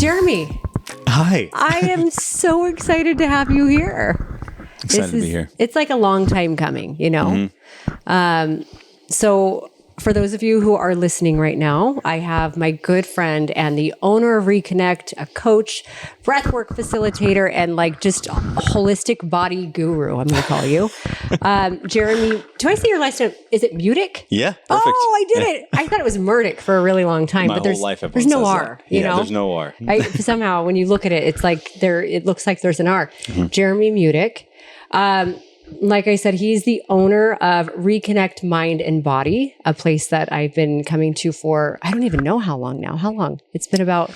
Jerame. Hi. I am so excited to have you here. Excited to be here. It's like a long time coming, you know? Mm-hmm. So for those of you who are listening right now, I have my good friend and the owner of Reconnect, a coach, breathwork facilitator, and like just a holistic body guru, I'm going to call you. Jerame, do I say your last name? Is it Mudick? Yeah, perfect. Oh, I did it. I thought it was Murdick for a really long time. My but there's, whole life, there's no R, that. you know? There's no R. Somehow, when you look at it, it's like it looks like there's an R. Mm-hmm. Jerame Mudick. Like I said, he's the owner of Reconnect Mind and Body, a place that I've been coming to for, I don't even know how long now. How long? It's been about,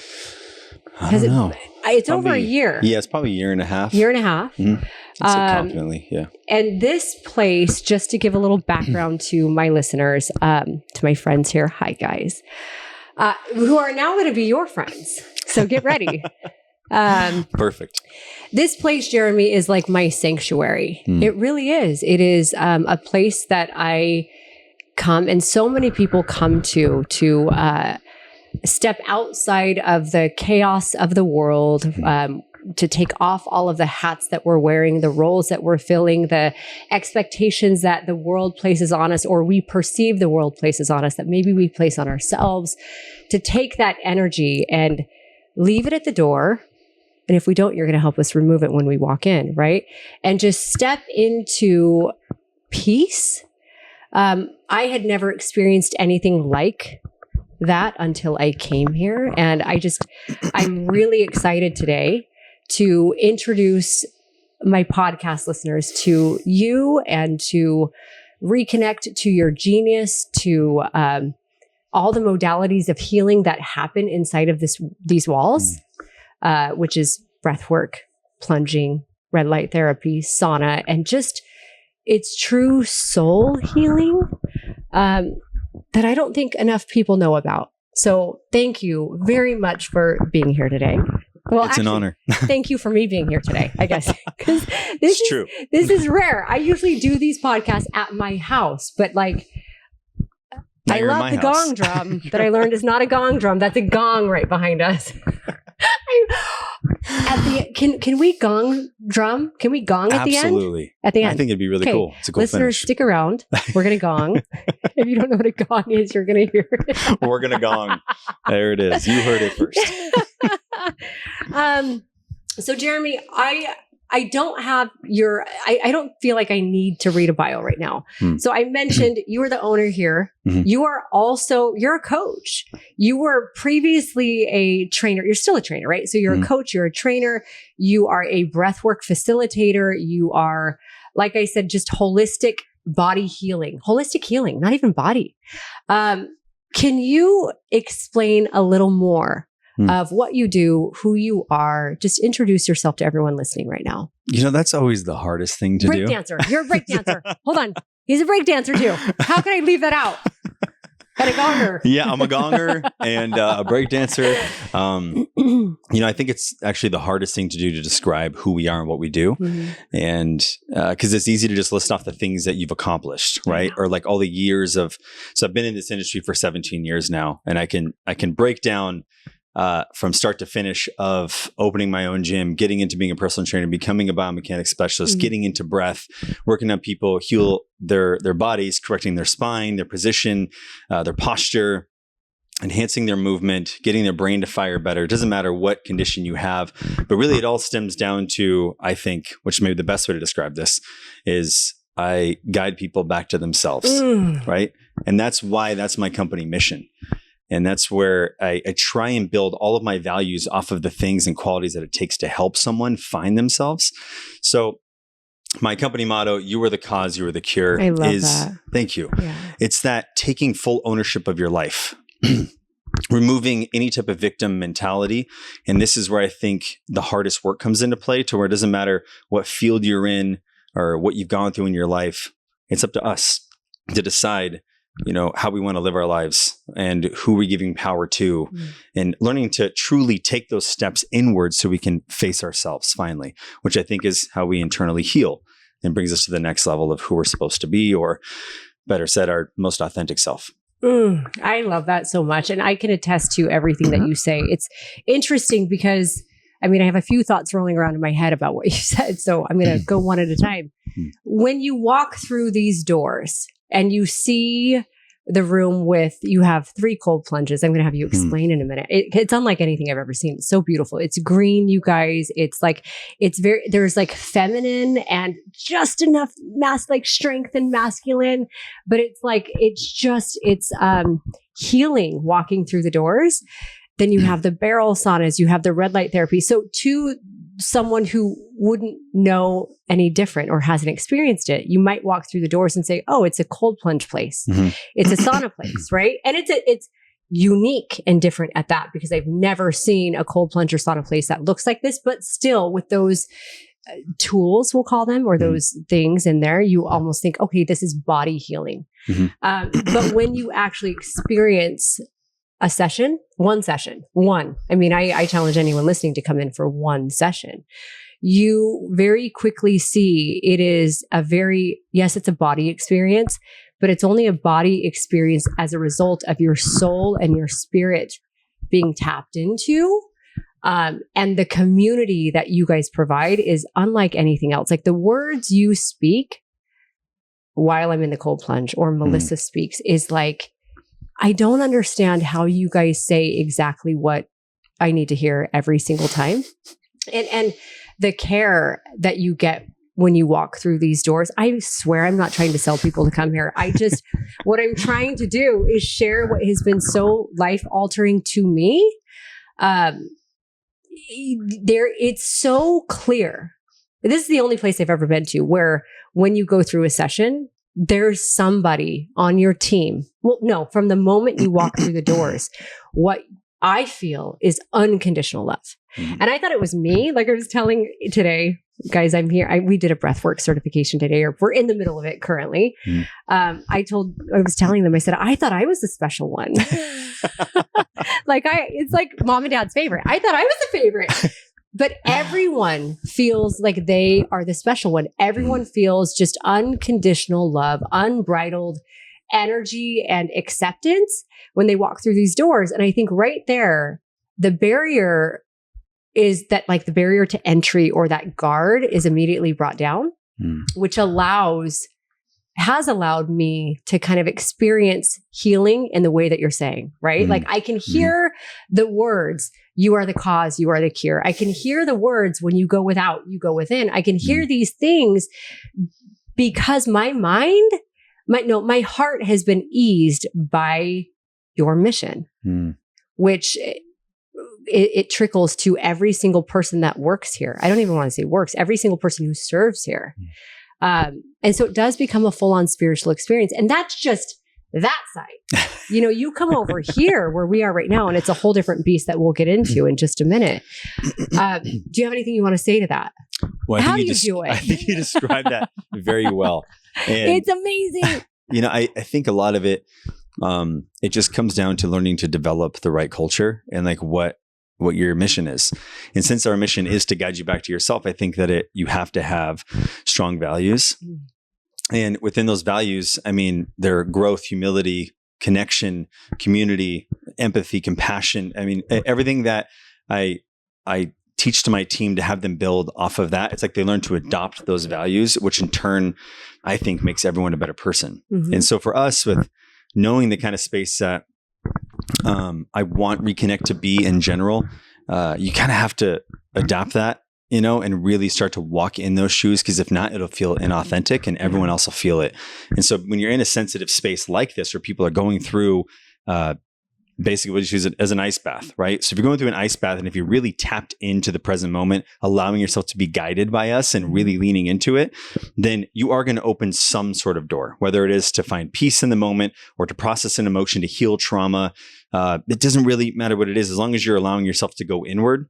I don't know. It's probably over a year. Yeah, it's probably a year and a half. Year and a half. Mm-hmm. I'd say confidently, yeah. And this place, just to give a little background to my listeners, to my friends here, hi guys, who are now going to be your friends. So get ready. Perfect. This place, Jerame, is like my sanctuary. It really is. It is a place that I come, and so many people come to step outside of the chaos of the world, to take off all of the hats that we're wearing, the roles that we're filling, the expectations that the world places on us, or we perceive the world places on us that maybe we place on ourselves, to take that energy and leave it at the door. And if we don't, you're going to help us remove it when we walk in, right? And just step into peace. I had never experienced anything like that until I came here. And I'm really excited today to introduce my podcast listeners to you and to reconnect to your genius, to all the modalities of healing that happen inside of these walls. Which is breathwork, plunging, red light therapy, sauna, and just it's true soul healing that I don't think enough people know about. So thank you very much for being here today. Well, it's an honor. Thank you for me being here today, I guess. Because this is rare. I usually do these podcasts at my house, but like I love the gong drum that I learned is not a gong drum. That's a gong right behind us. Can we gong drum? Can we gong at the end? Absolutely. At the end. I think it'd be really cool. It's a cool Listeners, finish. stick around. We're going to gong. If you don't know what a gong is, you're going to hear it. We're going to gong. There it is. You heard it first. So Jerame, I don't have I don't feel like I need to read a bio right now. So I mentioned you were the owner here. Mm-hmm. You're a coach. You were previously a trainer. You're still a trainer, right? So you're a coach, you're a trainer, you are a breathwork facilitator. You are, like I said, just holistic healing, not even body. Can you explain a little more of what you do, who you are? Just introduce yourself to everyone listening right now. You know, that's always the hardest thing to do. Break dancer. You're a break dancer. Hold on. He's a break dancer too. How can I leave that out? And a gonger. Yeah, I'm a gonger and a break dancer. You know, I think it's actually the hardest thing to do to describe who we are and what we do. Mm-hmm. And because it's easy to just list off the things that you've accomplished, right? Or like all the years so I've been in this industry for 17 years now, and I can break down from start to finish of opening my own gym, getting into being a personal trainer, becoming a biomechanics specialist, getting into breath, working on people heal their bodies, correcting their spine, their position, their posture, enhancing their movement, getting their brain to fire better. It doesn't matter what condition you have, but really it all stems down to, I think, which may be the best way to describe this, is I guide people back to themselves, right? And that's my company mission. And that's where I try and build all of my values off of the things and qualities that it takes to help someone find themselves. So my company motto, "You are the cause, you are the cure," I love that. Thank you. Yeah. It's that taking full ownership of your life, removing any type of victim mentality. And this is where I think the hardest work comes into play, to where it doesn't matter what field you're in or what you've gone through in your life. It's up to us to decide, you know, how we want to live our lives and who we're giving power to, and learning to truly take those steps inward so we can face ourselves finally, which I think is how we internally heal and brings us to the next level of who we're supposed to be, or better said, our most authentic self. I love that so much. And I can attest to everything that you say. It's interesting because, I mean, I have a few thoughts rolling around in my head about what you said. So I'm going to go one at a time. When you walk through these doors and you see the room with, you have 3 cold plunges. I'm going to have you explain in a minute. It's unlike anything I've ever seen. It's so beautiful. It's green, you guys. It's like, there's like feminine and just enough like strength and masculine, but it's like, it's healing walking through the doors. Then you have the barrel saunas, you have the red light therapy. So to someone who wouldn't know any different or hasn't experienced it, you might walk through the doors and say, oh, it's a cold plunge place. It's a sauna place, right? And it's unique and different at that, because I've never seen a cold plunge or sauna place that looks like this, but still with those tools, we'll call them, or those things in there, you almost think, okay, this is body healing. But when you actually experience a session, I mean, I challenge anyone listening to come in for one session. You very quickly see it is it's a body experience, but it's only a body experience as a result of your soul and your spirit being tapped into. And the community that you guys provide is unlike anything else. Like the words you speak while I'm in the cold plunge, or Melissa speaks, is like, I don't understand how you guys say exactly what I need to hear every single time. And the care that you get when you walk through these doors, I swear I'm not trying to sell people to come here. What I'm trying to do is share what has been so life altering to me. It's so clear. This is the only place I've ever been to where when you go through a session, there's somebody on your team. Well, no, from the moment you walk through the doors, what I feel is unconditional love. And I thought it was me. Like I was telling today, guys, I'm here. We did a breathwork certification today, or we're in the middle of it currently. I was telling them, I said, I thought I was the special one. It's like mom and dad's favorite. I thought I was the favorite. But everyone feels like they are the special one. Everyone feels just unconditional love, unbridled energy and acceptance when they walk through these doors. And I think right there, the barrier is that, like, the barrier to entry or that guard is immediately brought down, which has allowed me to kind of experience healing in the way that you're saying, right? Like I can hear the words, you are the cause, you are the cure. I can hear the words, when you go without, you go within. I can hear these things because my heart has been eased by your mission, which it trickles to every single person that works here. I don't even want to say works, every single person who serves here. And so it does become a full-on spiritual experience. And that's just that side. You come over here where we are right now, and it's a whole different beast that we'll get into in just a minute. Do you have anything you want to say to that? Well, How do you do it? I think you described that very well. And, it's amazing. I think a lot of it, it just comes down to learning to develop the right culture and like what your mission is. And since our mission is to guide you back to yourself, I think that you have to have strong values. And within those values, I mean, they're growth, humility, connection, community, empathy, compassion. I mean, everything that I teach to my team to have them build off of that. It's like they learn to adopt those values, which in turn, I think makes everyone a better person. And so for us, with knowing the kind of space that I want Reconnect to be in general, you kind of have to adapt that, and really start to walk in those shoes, because if not, it'll feel inauthentic and everyone else will feel it. And so when you're in a sensitive space like this, where people are going through basically what you use it as an ice bath, right? So if you're going through an ice bath, and if you're really tapped into the present moment, allowing yourself to be guided by us and really leaning into it, then you are going to open some sort of door, whether it is to find peace in the moment or to process an emotion, to heal trauma. It doesn't really matter what it is, as long as you're allowing yourself to go inward.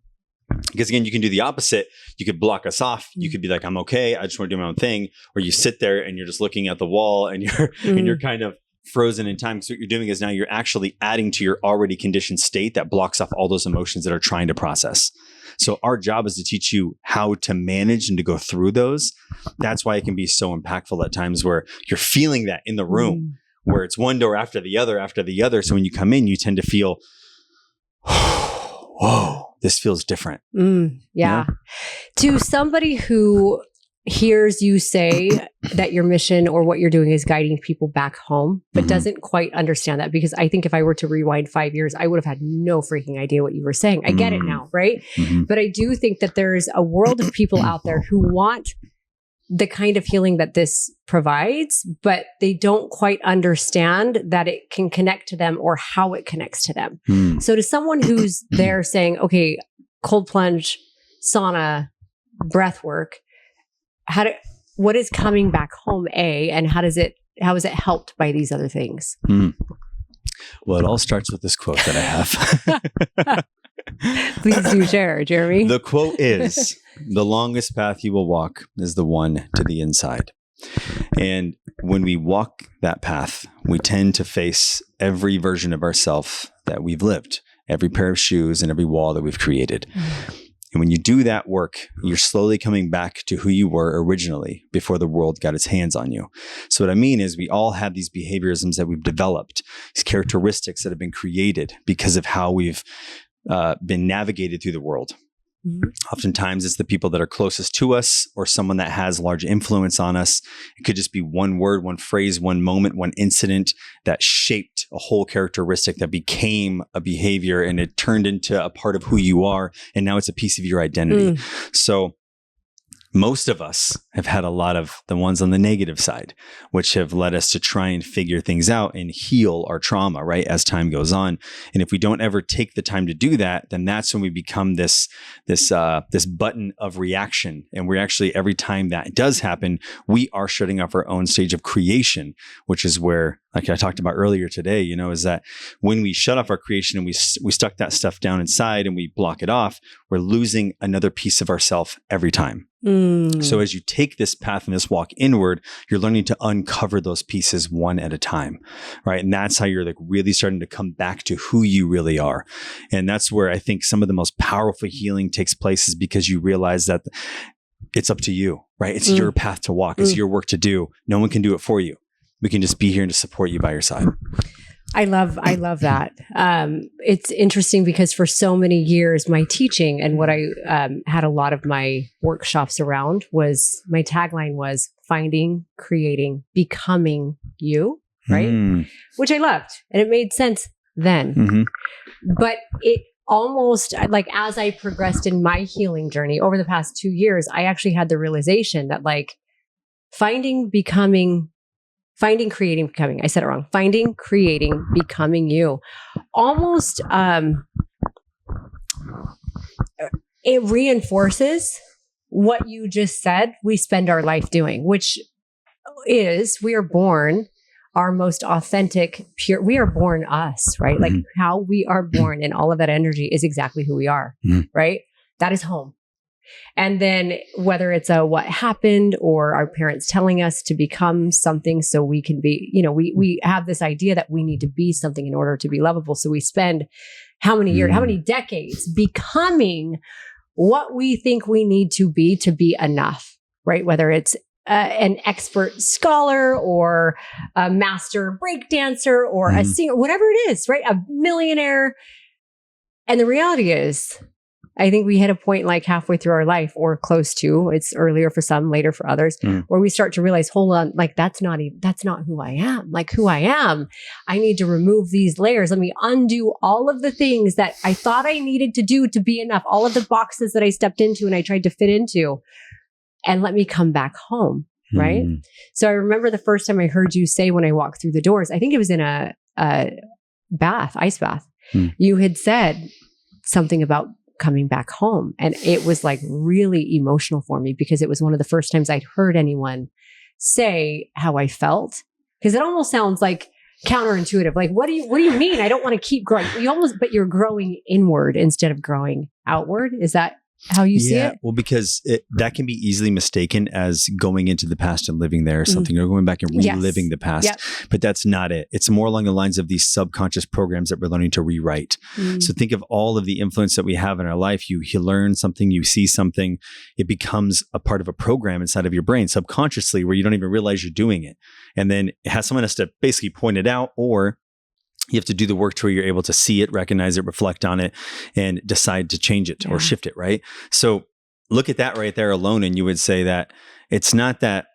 Because again, you can do the opposite. You could block us off. You could be like, I'm okay, I just want to do my own thing. Or you sit there and you're just looking at the wall and you're kind of frozen in time. So what you're doing is now you're actually adding to your already conditioned state that blocks off all those emotions that are trying to process. So our job is to teach you how to manage and to go through those. That's why it can be so impactful at times where you're feeling that in the room, where it's one door after the other. So when you come in, you tend to feel, whoa, this feels different. Yeah. You know? To somebody who hears you say that your mission or what you're doing is guiding people back home, but doesn't quite understand that, because I think if I were to rewind 5 years, I would have had no freaking idea what you were saying. I get it now, right? But I do think that there's a world of people out there who want the kind of healing that this provides, but they don't quite understand that it can connect to them or how it connects to them. So to someone who's there saying, okay, cold plunge, sauna, breath work, what is coming back home, and how is it helped by these other things? Well, it all starts with this quote that I have. Please do share, Jerame. The quote is, the longest path you will walk is the one to the inside. And when we walk that path, we tend to face every version of ourselves that we've lived, every pair of shoes and every wall that we've created. And when you do that work, you're slowly coming back to who you were originally before the world got its hands on you. So what I mean is, we all have these behaviorisms that we've developed, these characteristics that have been created because of how we've been navigated through the world. Oftentimes it's the people that are closest to us, or someone that has large influence on us. It could just be one word, one phrase, one moment, one incident that shaped a whole characteristic that became a behavior, and it turned into a part of who you are. And now it's a piece of your identity. So most of us have had a lot of the ones on the negative side, which have led us to try and figure things out and heal our trauma, right, as time goes on. And if we don't ever take the time to do that, then that's when we become this button of reaction. And we're actually, every time that does happen, we are shutting off our own stage of creation, which is where, like I talked about earlier today, is that when we shut off our creation and we stuck that stuff down inside and we block it off, we're losing another piece of ourself every time. So as you take this path and this walk inward, you're learning to uncover those pieces one at a time, right? And that's how you're like really starting to come back to who you really are. And that's where I think some of the most powerful healing takes place, is because you realize that it's up to you, right? It's your path to walk. It's your work to do. No one can do it for you. We can just be here and to support you by your side. I love that. It's interesting because for so many years, my teaching and what I had a lot of my workshops around was, my tagline was finding, creating, becoming you, right? Which I loved, and it made sense then. But it almost, like, as I progressed in my healing journey over the past 2 years, I actually had the realization that, like, finding, creating, becoming. I said it wrong. Finding, creating, becoming you. Almost, it reinforces what you just said we spend our life doing, which is, we are born our most authentic, pure, we are born us, right? Like how we are born, and all of that energy is exactly who we are, right? That is home. And then whether it's what happened, or our parents telling us to become something so we can be, we have this idea that we need to be something in order to be lovable. So we spend how many years, how many decades becoming what we think we need to be enough, right? Whether it's an expert scholar, or a master breakdancer, or a singer, whatever it is, right? A millionaire. And the reality is, I think we hit a point like halfway through our life, or close to, it's earlier for some, later for others, where we start to realize, hold on, like that's not who I am. Like who I am, I need to remove these layers. Let me undo all of the things that I thought I needed to do to be enough, all of the boxes that I stepped into and I tried to fit into, and let me come back home. Right. So I remember the first time I heard you say, when I walked through the doors, I think it was in a ice bath. You had said something about coming back home. And it was like really emotional for me, because it was one of the first times I'd heard anyone say how I felt. Because it almost sounds like counterintuitive. Like, what do you mean? I don't want to keep growing. But you're growing inward instead of growing outward. Is that how you see it? Well, because that can be easily mistaken as going into the past and living there or something, or going back and reliving the past. Yep. But that's not it. It's more along the lines of these subconscious programs that we're learning to rewrite. So think of all of the influence that we have in our life. You learn something, you see something, it becomes a part of a program inside of your brain subconsciously where you don't even realize you're doing it. And then someone has to basically point it out, or you have to do the work to where you're able to see it, recognize it, reflect on it, and decide to change it or shift it, right? So look at that right there alone, and you would say that it's not that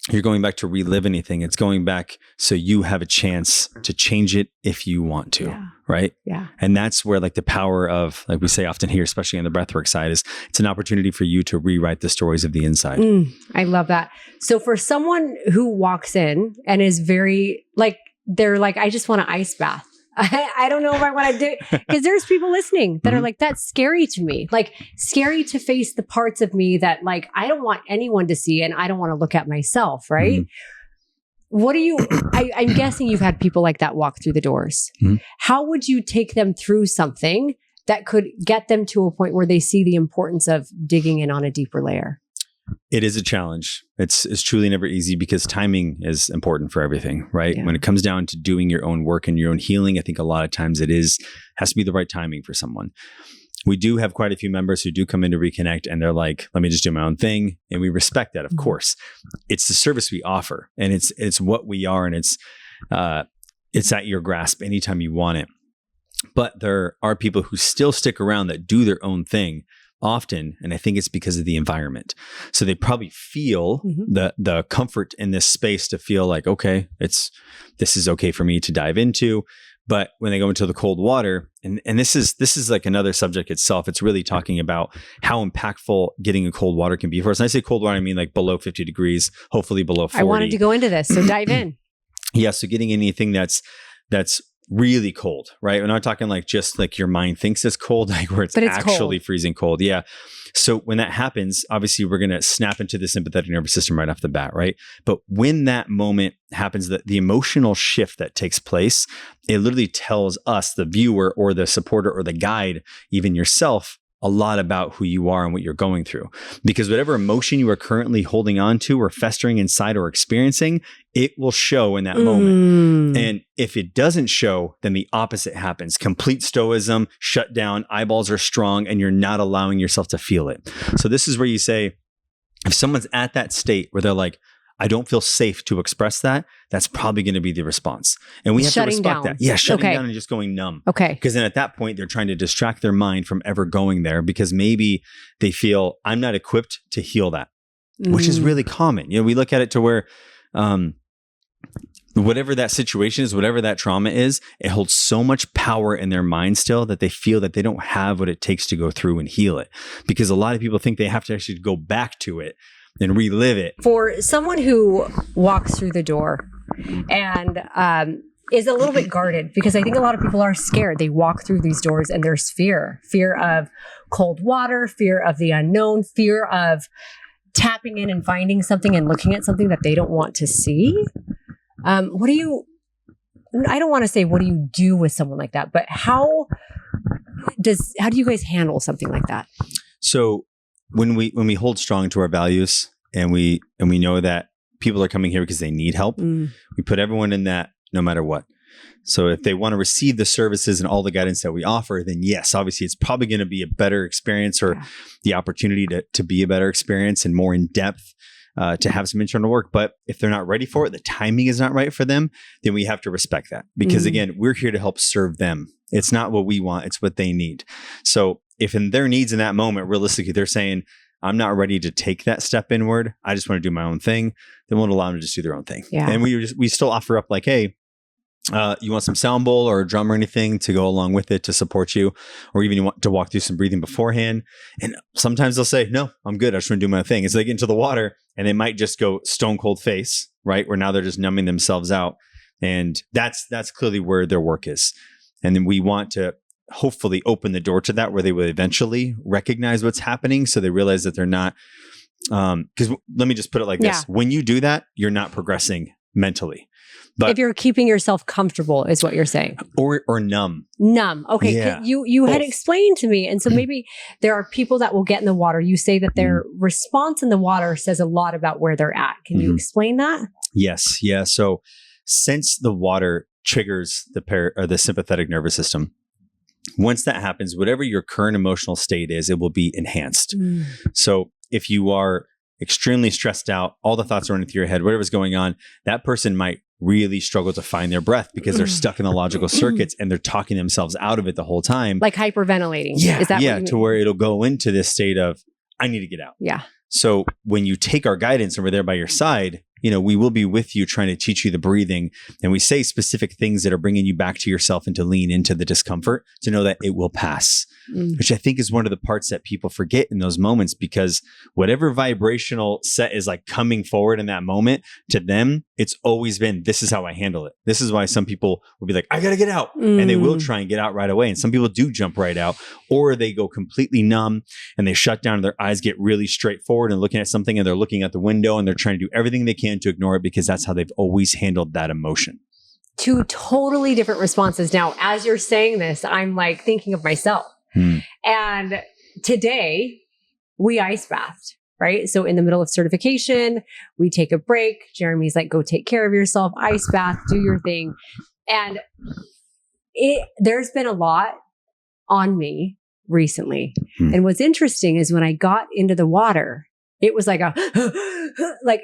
you're going back to relive anything. It's going back so you have a chance to change it if you want to, right? Yeah. And that's where like the power of, like we say often here, especially on the breathwork side, is it's an opportunity for you to rewrite the stories of the inside. I love that. So for someone who walks in and is very like, they're like, I just want an ice bath. I don't know if I want to do it. Because there's people listening that are like, that's scary to me. Like scary to face the parts of me that like, I don't want anyone to see and I don't want to look at myself. Right. What do you, I'm guessing you've had people like that walk through the doors. How would you take them through something that could get them to a point where they see the importance of digging in on a deeper layer? It is a challenge. It's truly never easy because timing is important for everything, right? Yeah. When it comes down to doing your own work and your own healing, I think a lot of times has to be the right timing for someone. We do have quite a few members who do come into Reconnect and they're like, let me just do my own thing. And we respect that, of course. It's the service we offer and it's what we are, and it's at your grasp anytime you want it. But there are people who still stick around that do their own thing often, and I think it's because of the environment. So they probably feel the comfort in this space to feel like, okay, this is okay for me to dive into. But when they go into the cold water, and this is like another subject itself, it's really talking about how impactful getting in cold water can be for us. And I say cold water, I mean like below 50 degrees, hopefully below 40. I wanted to go into this, so dive in. Yeah, so getting anything that's really cold, right? We're not talking like just like your mind thinks it's cold, like where it's actually cold. Freezing cold. Yeah. So when that happens, obviously we're going to snap into the sympathetic nervous system right off the bat, right? But when that moment happens, the emotional shift that takes place, it literally tells us, the viewer or the supporter or the guide, even yourself, a lot about who you are and what you're going through. Because whatever emotion you are currently holding on to or festering inside or experiencing, it will show in that moment. And if it doesn't show, then the opposite happens. Complete stoicism, shut down, eyeballs are strong, and you're not allowing yourself to feel it. So this is where you say, if someone's at that state where they're like, I don't feel safe to express that, that's probably going to be the response. And we have to respect that. Yeah, shutting down and just going numb. Okay. Because then at that point, they're trying to distract their mind from ever going there because maybe they feel, I'm not equipped to heal that, which is really common. You know, we look at it to where whatever that situation is, whatever that trauma is, it holds so much power in their mind still that they feel that they don't have what it takes to go through and heal it. Because a lot of people think they have to actually go back to it and relive it. For someone who walks through the door and is a little bit guarded, because I think a lot of people are scared. They walk through these doors and there's fear of cold water, fear of the unknown, fear of tapping in and finding something and looking at something that they don't want to see. I don't want to say, what do you do with someone like that? But how do you guys handle something like that? So when we hold strong to our values and we know that people are coming here because they need help, we put everyone in that no matter what. So if they want to receive the services and all the guidance that we offer, then yes, obviously it's probably going to be a better experience, or the opportunity to be a better experience and more in depth, to have some internal work. But if they're not ready for it, the timing is not right for them, then we have to respect that. Because again, we're here to help serve them. It's not what we want, it's what they need. So if in their needs in that moment, realistically, they're saying, I'm not ready to take that step inward, I just want to do my own thing, then we'll allow them to just do their own thing. Yeah. And we still offer up like, hey, you want some sound bowl or a drum or anything to go along with it to support you, or even you want to walk through some breathing beforehand. And sometimes they'll say, no, I'm good, I just want to do my thing. It's like into the water and they might just go stone cold face, right? Where now they're just numbing themselves out. And that's clearly where their work is. And then we want to hopefully open the door to that, where they will eventually recognize what's happening. So they realize that they're not, because let me just put it like this. When you do that, you're not progressing mentally. But if you're keeping yourself comfortable is what you're saying. Or numb. Numb. Okay. Yeah. You had explained to me. And so maybe there are people that will get in the water. You say that their response in the water says a lot about where they're at. Can you explain that? Yes. Yeah. So since the water triggers the sympathetic nervous system, once that happens, whatever your current emotional state is, it will be enhanced. So if you are extremely stressed out, all the thoughts are running through your head, whatever's going on, that person might really struggle to find their breath because they're stuck in the logical circuits and they're talking themselves out of it the whole time. Like hyperventilating. Yeah. Is that yeah. To where it'll go into this state of, I need to get out. Yeah. So when you take our guidance and we're there by your side, we will be with you trying to teach you the breathing. And we say specific things that are bringing you back to yourself and to lean into the discomfort to know that it will pass, which I think is one of the parts that people forget in those moments, because whatever vibrational set is like coming forward in that moment, to them, it's always been, this is how I handle it. This is why some people will be like, I got to get out. And they will try and get out right away. And some people do jump right out, or they go completely numb and they shut down and their eyes get really straightforward and looking at something, and they're looking at the window and they're trying to do everything they can to ignore it because that's how they've always handled that emotion. Two totally different responses. Now, as you're saying this, I'm like thinking of myself. And today we ice bathed, right? So in the middle of certification, we take a break. Jerame's like, go take care of yourself, ice bath, do your thing. And there's been a lot on me recently. And what's interesting is when I got into the water, it was like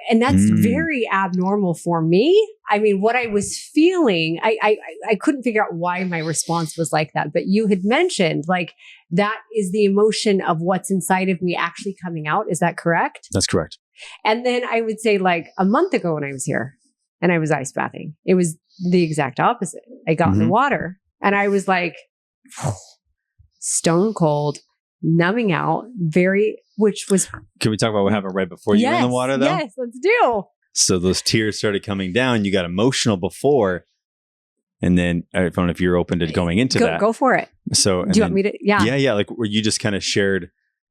and that's very abnormal for me. I mean, what I was feeling, I couldn't figure out why my response was like that. But you had mentioned like that is the emotion of what's inside of me actually coming out. Is that correct? That's correct. And then I would say like a month ago when I was here and I was ice bathing, it was the exact opposite. I got in the water and I was like stone cold, numbing out, which was... Can we talk about what happened right before you were in the water though? Yes, let's do. So those tears started coming down. You got emotional before. And then I don't know if you're open to going into that. Go for it. So do you want me to? Yeah. Yeah. Like where you just kind of shared,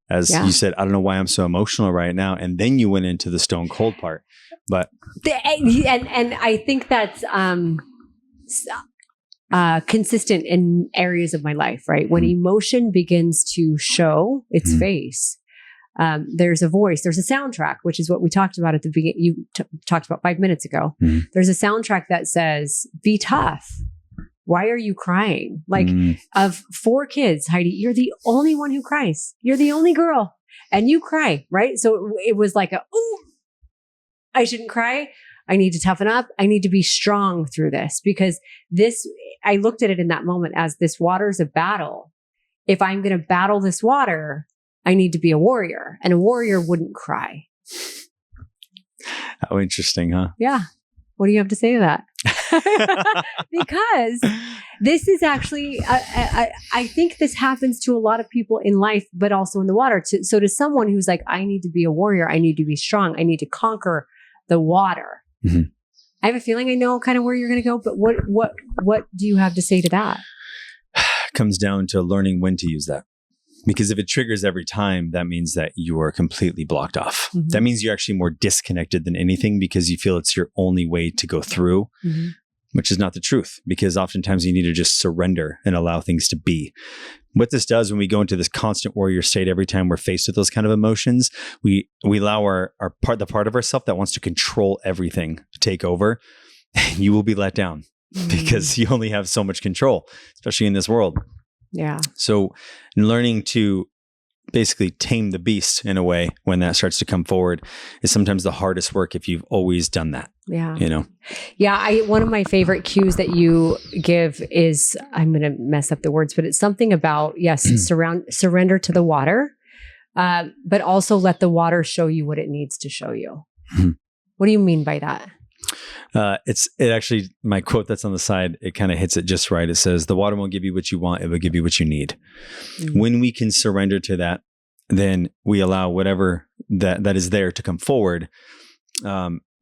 as you said, I don't know why I'm so emotional right now. And then you went into the stone cold part. But and I think that's consistent in areas of my life, right? When emotion begins to show its face, there's a voice, there's a soundtrack, which is what we talked about at the beginning. You talked about 5 minutes ago. There's a soundtrack that says, be tough. Why are you crying? Like of 4 kids, Heidi, you're the only one who cries. You're the only girl and you cry, right? So it was like I shouldn't cry. I need to toughen up. I need to be strong through this because I looked at it in that moment as this water is a battle. If I'm going to battle this water, I need to be a warrior, and a warrior wouldn't cry. How interesting, huh? Yeah. What do you have to say to that? Because this is actually, I think this happens to a lot of people in life, but also in the water. So to someone who's like, I need to be a warrior, I need to be strong, I need to conquer the water. I have a feeling I know kind of where you're going to go, but what do you have to say to that? It comes down to learning when to use that. Because if it triggers every time, that means that you are completely blocked off. That means you're actually more disconnected than anything because you feel it's your only way to go through, which is not the truth. Because oftentimes you need to just surrender and allow things to be. What this does when we go into this constant warrior state, every time we're faced with those kind of emotions, we allow the part of ourselves that wants to control everything to take over. You will be let down because you only have so much control, especially in this world. Yeah. So learning to basically tame the beast in a way when that starts to come forward is sometimes the hardest work if you've always done that. Yeah. Yeah. One of my favorite cues that you give is, I'm going to mess up the words, but it's something about, surrender to the water, but also let the water show you what it needs to show you. What do you mean by that? It actually, my quote that's on the side, it kind of hits it just right. It says, the water won't give you what you want. It will give you what you need. When we can surrender to that, then we allow whatever that is there to come forward.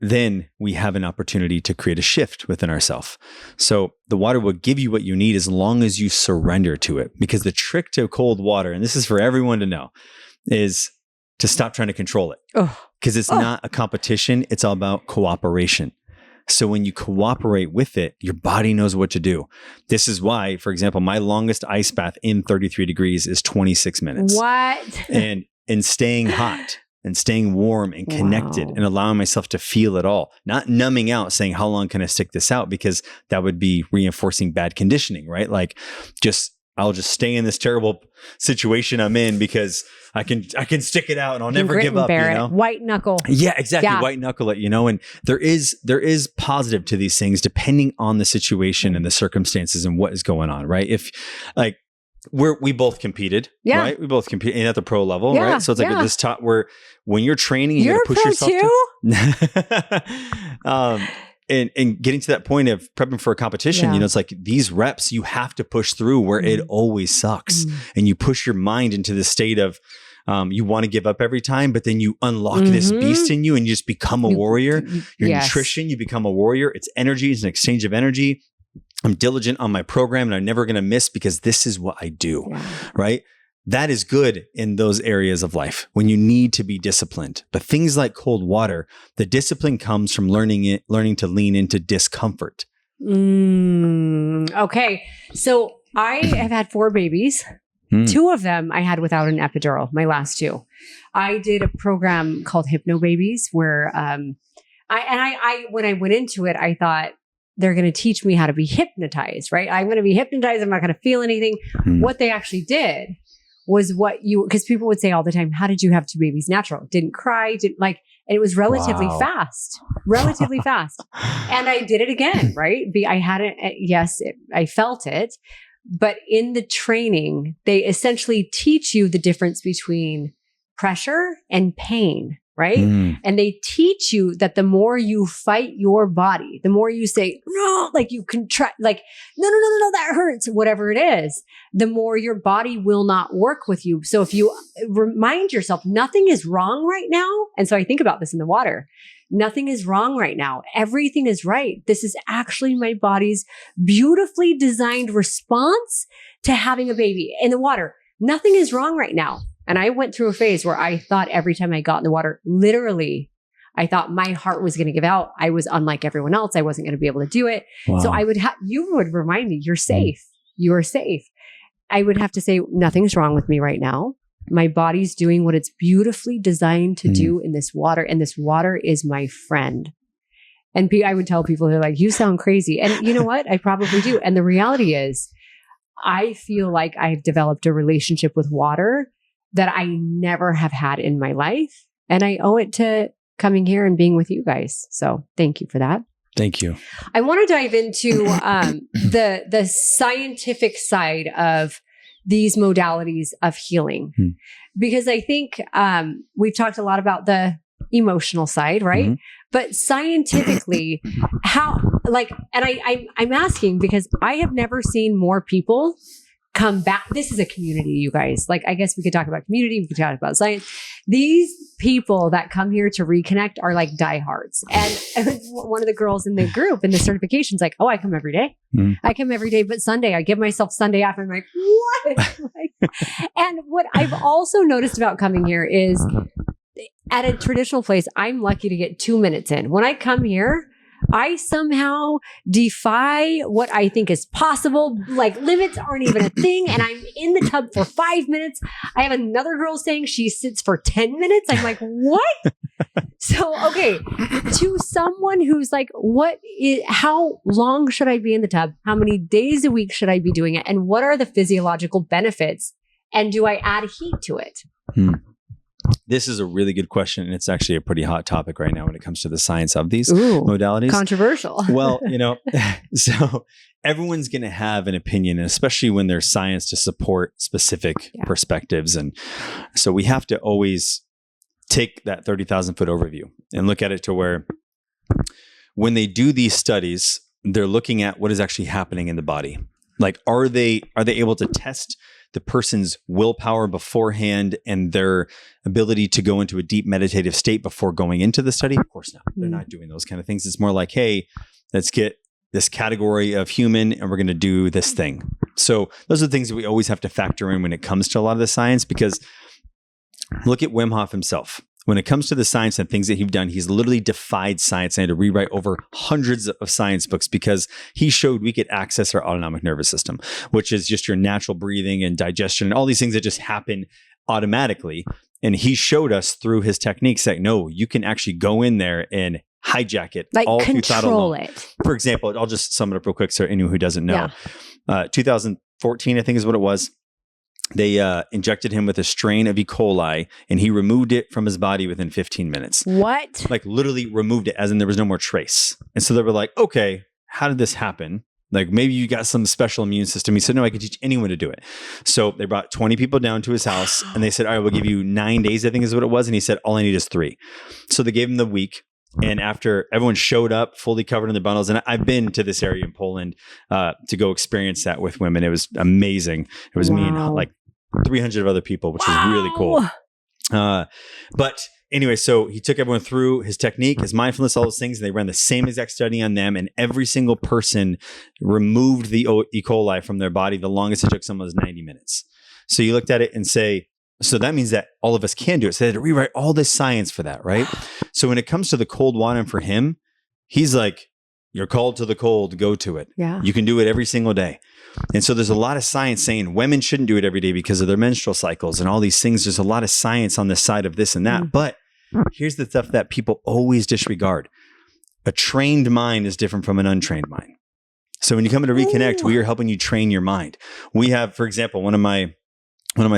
Then we have an opportunity to create a shift within ourselves. So the water will give you what you need as long as you surrender to it. Because the trick to cold water, and this is for everyone to know, is to stop trying to control it. Because it's not a competition. It's all about cooperation. So when you cooperate with it, your body knows what to do. This is why, for example, my longest ice bath in 33 degrees is 26 minutes. What? And staying hot and staying warm and connected and allowing myself to feel it all, not numbing out saying, how long can I stick this out? Because that would be reinforcing bad conditioning, right? Like I'll just stay in this terrible situation I'm in because I can stick it out and I'll never give up, you know? White knuckle. Yeah, exactly. Yeah. White knuckle it, you know, and there is positive to these things depending on the situation and the circumstances and what is going on, right? If like we both competed, right? We both compete at the pro level, right? So it's like at this top where when you're training, you got to push yourself too. And getting to that point of prepping for a competition, you know, it's like these reps you have to push through where it always sucks. And you push your mind into the state of you want to give up every time, but then you unlock this beast in you and you just become a warrior. Your nutrition, you become a warrior. It's energy. It's an exchange of energy. I'm diligent on my program and I'm never going to miss because this is what I do, right? That is good in those areas of life when you need to be disciplined. But things like cold water, the discipline comes from learning to lean into discomfort. Okay. So I have had 4 babies. 2 of them I had without an epidural, my last 2. I did a program called Hypno Babies where I when I went into it, I thought, they're going to teach me how to be hypnotized, right? I'm going to be hypnotized. I'm not going to feel anything. What they actually did was because people would say all the time, how did you have 2 babies natural? Didn't cry, and it was relatively fast. And I did it again, right? I hadn't, I felt it. But in the training, they essentially teach you the difference between pressure and pain. Right. And they teach you that the more you fight your body, the more you say, no, like you contract, like, no, that hurts, whatever it is, the more your body will not work with you. So if you remind yourself, nothing is wrong right now. And so I think about this in the water. Nothing is wrong right now. Everything is right. This is actually my body's beautifully designed response to having a baby in the water. Nothing is wrong right now. And I went through a phase where I thought every time I got in the water, literally, I thought my heart was going to give out. I was unlike everyone else. I wasn't going to be able to do it. Wow. So you would remind me, you're safe. You are safe. I would have to say, nothing's wrong with me right now. My body's doing what it's beautifully designed to do in this water. And this water is my friend. And I would tell people, they're like, you sound crazy. And you know what? I probably do. And the reality is, I feel like I've developed a relationship with water that I never have had in my life. And I owe it to coming here and being with you guys. So thank you for that. Thank you. I want to dive into the scientific side of these modalities of healing, because I think we've talked a lot about the emotional side, right? But scientifically, I'm asking because I have never seen more people come back. This is a community, you guys. Like, I guess we could talk about community. We could talk about science. These people that come here to reconnect are like diehards. And one of the girls in the group in the certification's like, oh, I come every day. I come every day, but Sunday, I give myself Sunday off. I'm like, what? And what I've also noticed about coming here is at a traditional place, I'm lucky to get 2 minutes in. When I come here, I somehow defy what I think is possible. Like, limits aren't even a thing. And I'm in the tub for 5 minutes. I have another girl saying she sits for 10 minutes. I'm like, what? So, okay. To someone who's like, how long should I be in the tub? How many days a week should I be doing it? And what are the physiological benefits? And do I add heat to it? This is a really good question. And it's actually a pretty hot topic right now when it comes to the science of these modalities. Controversial. Well, so everyone's going to have an opinion, especially when there's science to support specific perspectives. And so we have to always take that 30,000 foot overview and look at it to where when they do these studies, they're looking at what is actually happening in the body. Like, are they able to test the person's willpower beforehand and their ability to go into a deep meditative state before going into the study? Of course not. They're not doing those kind of things. It's more like, hey, let's get this category of human and we're going to do this thing. So those are the things that we always have to factor in when it comes to a lot of the science, because look at Wim Hof himself. when it comes to the science and things that he's done, he's literally defied science. I had to rewrite over hundreds of science books because he showed we could access our autonomic nervous system, which is just your natural breathing and digestion and all these things that just happen automatically. And he showed us through his techniques that no, you can actually go in there and hijack it, like all through thought control alone. it. For example, I'll just sum it up real quick so anyone who doesn't know. 2014, I think is what it was. They injected him with a strain of E. coli and he removed it from his body within 15 minutes. What? Like literally removed it as in there was no more trace. And so they were like, okay, how did this happen? Like maybe you got some special immune system. He said, no, I could teach anyone to do it. So they brought 20 people down to his house and they said, all right, we'll give you 9 days, I think is what it was. And he said, all I need is 3. So they gave him the week. And after everyone showed up fully covered in their bundles, and I've been to this area in Poland to go experience that with women. It was amazing. It was me and like 300 of other people, which was really cool. But anyway, so he took everyone through his technique, his mindfulness, all those things. And they ran the same exact study on them. And every single person removed the E. coli from their body. The longest it took someone was 90 minutes. So you looked at it and say, so that means that all of us can do it. So they had to rewrite all this science for that, right? So when it comes to the cold water, and for him, he's like, you're called to the cold, go to it. Yeah. You can do it every single day. And so there's a lot of science saying women shouldn't do it every day because of their menstrual cycles and all these things. There's a lot of science on the side of this and that. But here's the stuff that people always disregard. A trained mind is different from an untrained mind. So when you come into Reconnect, we are helping you train your mind. We have, for example, one of my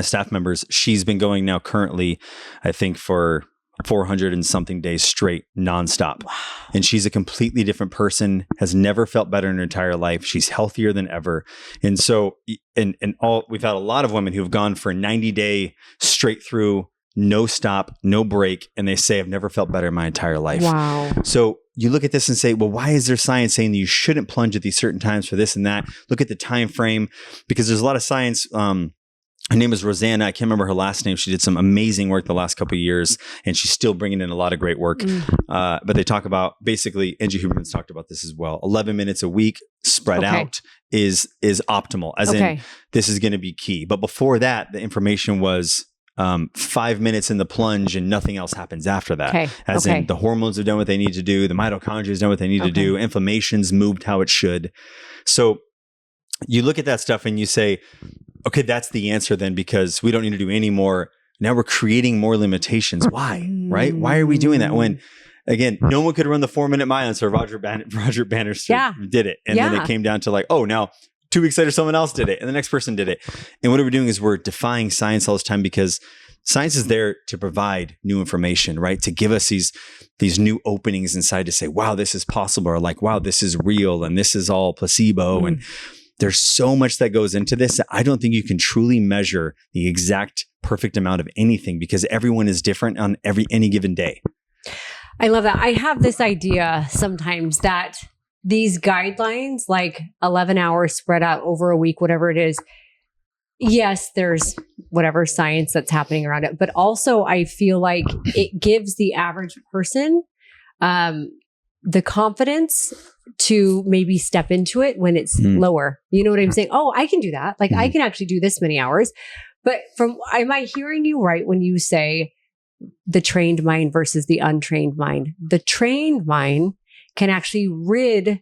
staff members, she's been going now currently, I think for 400 and something days straight, nonstop. Wow. And she's a completely different person, has never felt better in her entire life. She's healthier than ever. And so, we've had a lot of women who've gone for a 90-day straight through, no stop, no break. And they say, I've never felt better in my entire life. Wow. So you look at this and say, well, why is there science saying that you shouldn't plunge at these certain times for this and that? Look at the time frame, because there's a lot of science. Her name is Rosanna. I can't remember her last name. She did some amazing work the last couple of years, and she's still bringing in a lot of great work. But they talk about, basically, Angie Huberman's talked about this as well. 11 minutes a week spread out is optimal, as in this is going to be key. But before that, the information was 5 minutes in the plunge and nothing else happens after that. As in the hormones have done what they need to do. The mitochondria has done what they need to do. Inflammation's moved how it should. So you look at that stuff and you say, okay, that's the answer then, because we don't need to do any more. Now we're creating more limitations. Why? Right? Why are we doing that when, again, no one could run the 4-minute mile until Roger Bannister did it. And then it came down to like, oh, now 2 weeks later, someone else did it and the next person did it. And what we're doing is we're defying science all this time, because science is there to provide new information, right? To give us these new openings inside to say, wow, this is possible, or like, wow, this is real and this is all placebo. And there's so much that goes into this that I don't think you can truly measure the exact perfect amount of anything, because everyone is different on any given day. I love that. I have this idea sometimes that these guidelines, like 11 hours spread out over a week, whatever it is, yes, there's whatever science that's happening around it, but also I feel like it gives the average person the confidence to maybe step into it when it's lower. You know what I'm saying? Oh, I can do that. Like I can actually do this many hours. But am I hearing you right when you say the trained mind versus the untrained mind? The trained mind can actually rid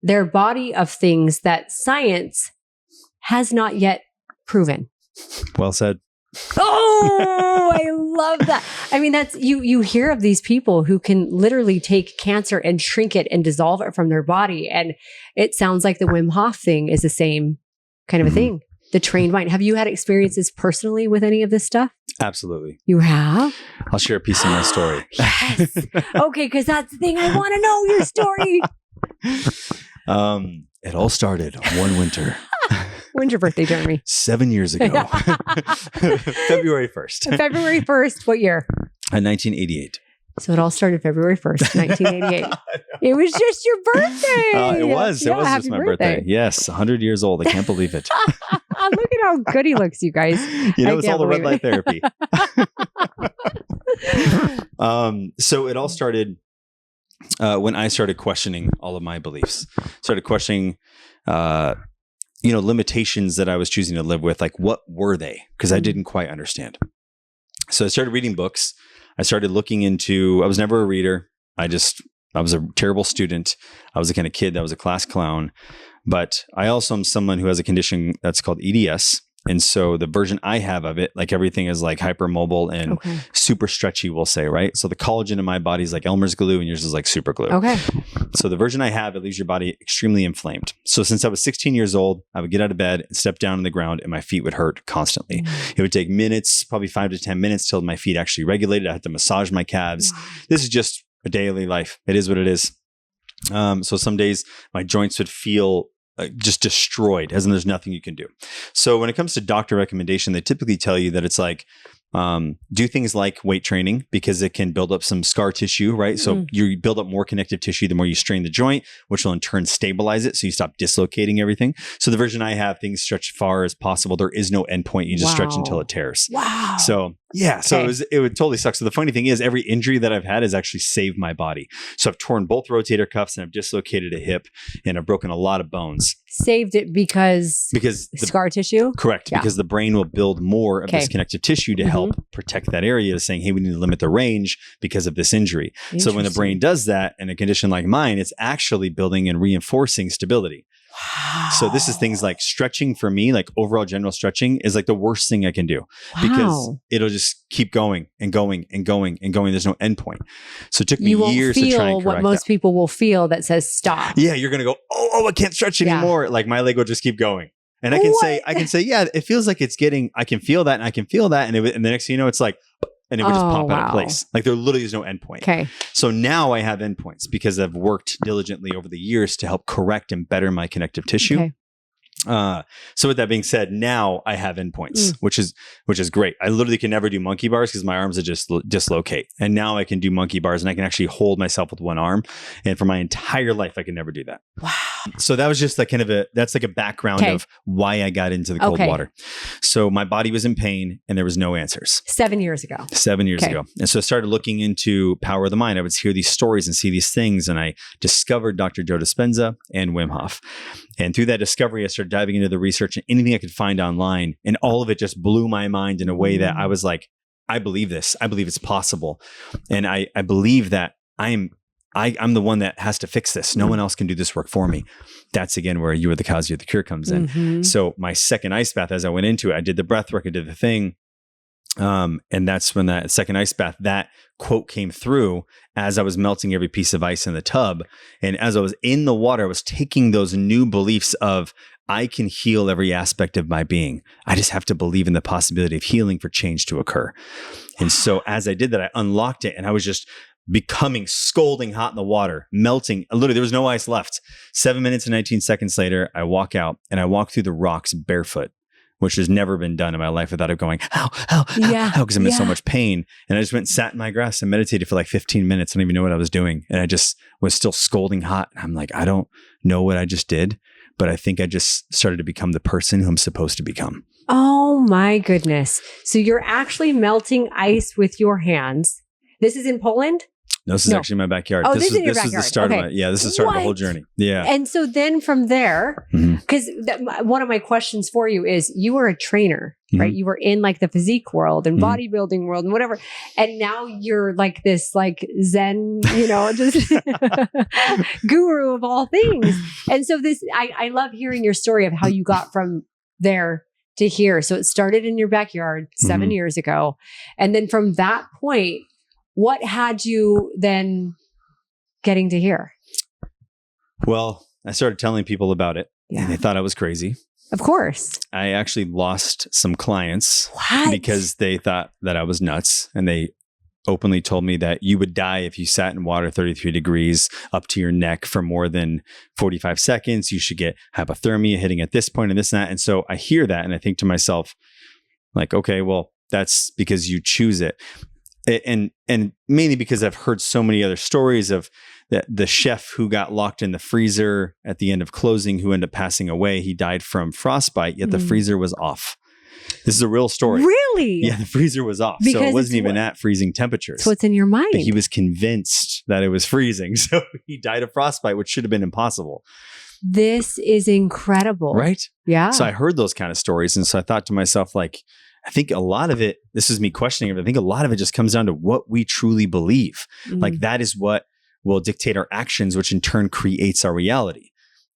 their body of things that science has not yet proven. Well said. Oh, I love that. I mean, that's you hear of these people who can literally take cancer and shrink it and dissolve it from their body. And it sounds like the Wim Hof thing is the same kind of a thing. The trained mind. Have you had experiences personally with any of this stuff? Absolutely. You have? I'll share a piece of my story. Yes. Okay, because that's the thing. I want to know your story. It all started one winter. When's your birthday, Jerame? 7 years ago. February 1st. February 1st. What year? 1988. So it all started February 1st, 1988. It was just your birthday. It was. It was just my birthday. Yes. 100 years old. I can't believe it. Look at how good he looks, you guys. It's all the red light therapy. So it all started when I started questioning all of my beliefs. Started questioning limitations that I was choosing to live with. Like, what were they? Because I didn't quite understand. So I started reading books. I started looking into, I was never a reader. I was a terrible student. I was the kind of kid that was a class clown. But I also am someone who has a condition that's called EDS. And so the version I have of it, like everything is like hypermobile and super stretchy, we'll say, right? So the collagen in my body is like Elmer's glue and yours is like super glue. Okay. So the version I have, it leaves your body extremely inflamed. So since I was 16 years old, I would get out of bed and step down on the ground and my feet would hurt constantly. It would take minutes, probably 5 to 10 minutes till my feet actually regulated. I had to massage my calves. This is just a daily life. It is what it is. So some days my joints would feel just destroyed, as in there's nothing you can do. So when it comes to doctor recommendation, they typically tell you that it's like, do things like weight training because it can build up some scar tissue, right? So you build up more connective tissue the more you strain the joint, which will in turn stabilize it. So you stop dislocating everything. So the version I have, things stretch far as possible. There is no endpoint. You just stretch until it tears. Wow. So yeah, so it would totally suck. So the funny thing is every injury that I've had has actually saved my body. So I've torn both rotator cuffs and I've dislocated a hip and I've broken a lot of bones. Saved it because scar tissue? Correct. Yeah. Because the brain will build more of this connective tissue to help protect that area, to saying, hey, we need to limit the range because of this injury. So when the brain does that in a condition like mine, it's actually building and reinforcing stability. Wow. So this is things like stretching for me, like overall general stretching is like the worst thing I can do because it'll just keep going and going and going and going. There's no end point. So it took me years to try and correct what most people will feel that says stop. Yeah, you're going to go, oh, I can't stretch anymore. Like my leg will just keep going. And I can say, yeah, it feels like it's getting, I can feel that and I can feel that. And the next thing you know, it's like, and it would just pop out of place. Like there literally is no endpoint. Okay. So now I have endpoints because I've worked diligently over the years to help correct and better my connective tissue. Okay. So with that being said, now I have endpoints, which is great. I literally can never do monkey bars because my arms would just dislocate. And now I can do monkey bars and I can actually hold myself with one arm. And for my entire life, I can never do that. Wow. So that was just like that's like a background of why I got into the cold water. So my body was in pain and there was no answers. 7 years ago. 7 years ago. And so I started looking into power of the mind. I would hear these stories and see these things. And I discovered Dr. Joe Dispenza and Wim Hof. And through that discovery, I started diving into the research and anything I could find online. And all of it just blew my mind in a way that I was like, I believe this. I believe it's possible. And I believe that I'm the one that has to fix this. No one else can do this work for me. That's again where you are the cause, you're the cure comes in. So my second ice bath, as I went into it, I did the breath work, I did the thing. And that's when that second ice bath, that quote came through as I was melting every piece of ice in the tub. And as I was in the water, I was taking those new beliefs of I can heal every aspect of my being. I just have to believe in the possibility of healing for change to occur. And so as I did that, I unlocked it and I was just becoming scalding hot in the water, melting. Literally, there was no ice left. 7 minutes and 19 seconds later, I walk out and I walk through the rocks barefoot, which has never been done in my life without it going, how, because I'm in so much pain. And I just went and sat in my grass and meditated for like 15 minutes. I don't even know what I was doing. And I just was still scalding hot. I'm like, I don't know what I just did, but I think I just started to become the person who I'm supposed to become. Oh my goodness. So you're actually melting ice with your hands. This is in Poland? No, this is actually my backyard. Oh, this is your backyard. This is the start of this is the start of the whole journey. Yeah. And so then from there, because one of my questions for you is, you were a trainer, right? You were in like the physique world and bodybuilding world and whatever. And now you're like this like Zen, just guru of all things. And so I love hearing your story of how you got from there to here. So it started in your backyard 7 years ago. And then from that point, what had you then getting to here? Well, I started telling people about it and they thought I was crazy. Of course. I actually lost some clients because they thought that I was nuts. And they openly told me that you would die if you sat in water 33 degrees up to your neck for more than 45 seconds. You should get hypothermia hitting at this point and this and that. And so I hear that and I think to myself, like, okay, well, that's because you choose it. And mainly because I've heard so many other stories of the chef who got locked in the freezer at the end of closing, who ended up passing away. He died from frostbite, yet the freezer was off. This is a real story. Really? Yeah, the freezer was off. Because so it wasn't even at freezing temperatures. So what's in your mind? But he was convinced that it was freezing. So he died of frostbite, which should have been impossible. This is incredible. Right? Yeah. So I heard those kind of stories. And so I thought to myself, like, I think a lot of it, this is me questioning it, I think a lot of it just comes down to what we truly believe. Like that is what will dictate our actions, which in turn creates our reality.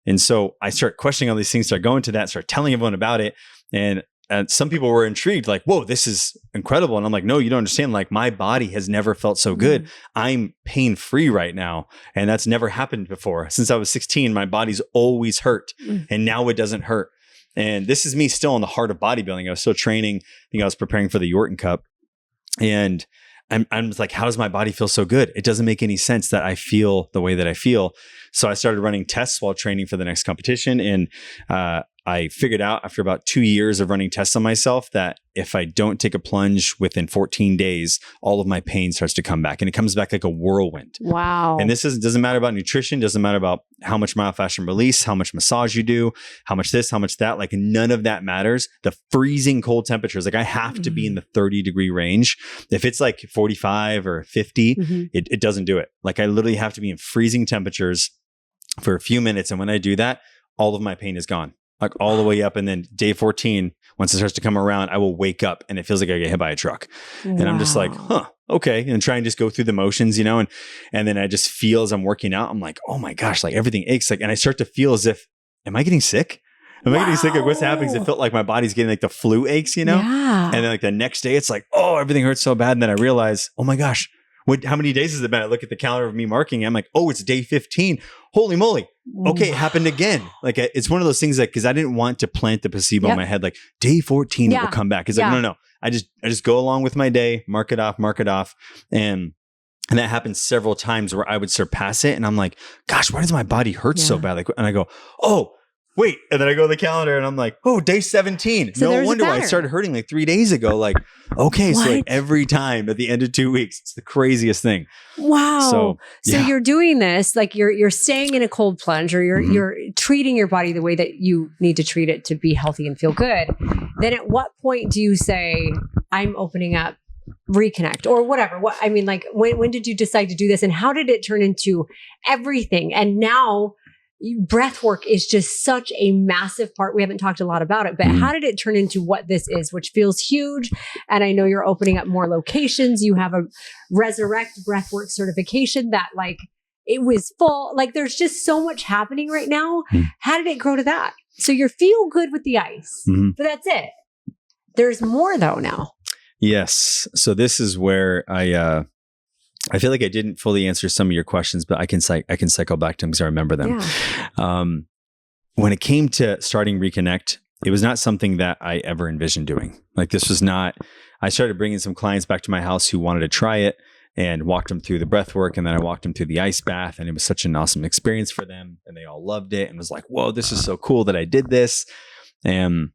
And so I start questioning all these things, start going to that, start telling everyone about it. And some people were intrigued, like, whoa, this is incredible. And I'm like, no, you don't understand. Like my body has never felt so good. I'm pain-free right now. And that's never happened before. Since I was 16, my body's always hurt. And now it doesn't hurt. And this is me still in the heart of bodybuilding. I was still training. I think I was preparing for the Yorton Cup. And I'm just like, how does my body feel so good? It doesn't make any sense that I feel the way that I feel. So I started running tests while training for the next competition. And I figured out after about 2 years of running tests on myself that if I don't take a plunge within 14 days, all of my pain starts to come back, and it comes back like a whirlwind. Wow. And this doesn't matter about nutrition, doesn't matter about how much myofascial release, how much massage you do, how much this, how much that, like none of that matters. The freezing cold temperatures, like I have to be in the 30-degree range. If it's like 45 or 50, it doesn't do it. Like I literally have to be in freezing temperatures for a few minutes. And when I do that, all of my pain is gone. Like all the way up. And then day 14, once it starts to come around, I will wake up and it feels like I get hit by a truck. And I'm just like, okay. And try and just go through the motions, you know, and then I just feel as I'm working out, I'm like, oh my gosh, like everything aches. Like, and I start to feel as if, am I getting sick? Am I getting sick? Like what's happening? It felt like my body's getting like the flu aches, you know? And then like the next day it's like, oh, everything hurts so bad. And then I realize, oh my gosh, how many days has it been? I look at the calendar of me marking. I'm like, oh, it's day 15. Holy moly. Okay, it happened again. Like it's one of those things that, because I didn't want to plant the placebo in my head, like day 14, it will come back. It's like, no. I just go along with my day, mark it off. And that happened several times where I would surpass it. And I'm like, gosh, why does my body hurt so bad? Like, and I go, oh, wait. And then I go to the calendar and I'm like, oh, day 17. So no wonder why I started hurting like 3 days ago. Like, okay. So like every time at the end of 2 weeks, it's the craziest thing. Wow. So you're doing this, like you're staying in a cold plunge, or you're treating your body the way that you need to treat it to be healthy and feel good. Then at what point do you say, I'm opening up Reconnect or whatever? What I mean, like when did you decide to do this, and how did it turn into everything? And now breathwork is just such a massive part. We haven't talked a lot about it, but how did it turn into what this is, which feels huge? And I know you're opening up more locations. You have a Resurrect breathwork certification that like it was full. Like there's just so much happening right now. How did it grow to that? So you feel good with the ice, but that's it. There's more though now. Yes. So this is where I feel like I didn't fully answer some of your questions, but I can cycle back to them because I remember them. Yeah. When it came to starting Reconnect, it was not something that I ever envisioned doing. Like this was not, I started bringing some clients back to my house who wanted to try it and walked them through the breath work. And then I walked them through the ice bath, and it was such an awesome experience for them. And they all loved it and was like, whoa, this is so cool that I did this. And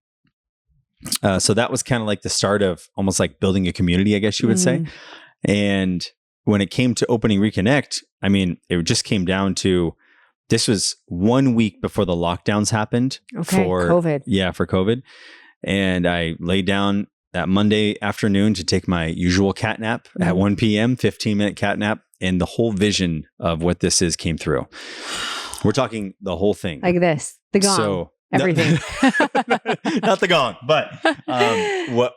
so that was kind of like the start of almost like building a community, I guess you would say. And when it came to opening Reconnect, I mean, it just came down to, this was 1 week before the lockdowns happened for COVID. Yeah, for COVID. And I laid down that Monday afternoon to take my usual cat nap at 1 p.m., 15-minute cat nap. And the whole vision of what this is came through. We're talking the whole thing. Like this, the gong. So, everything. Not the gong, but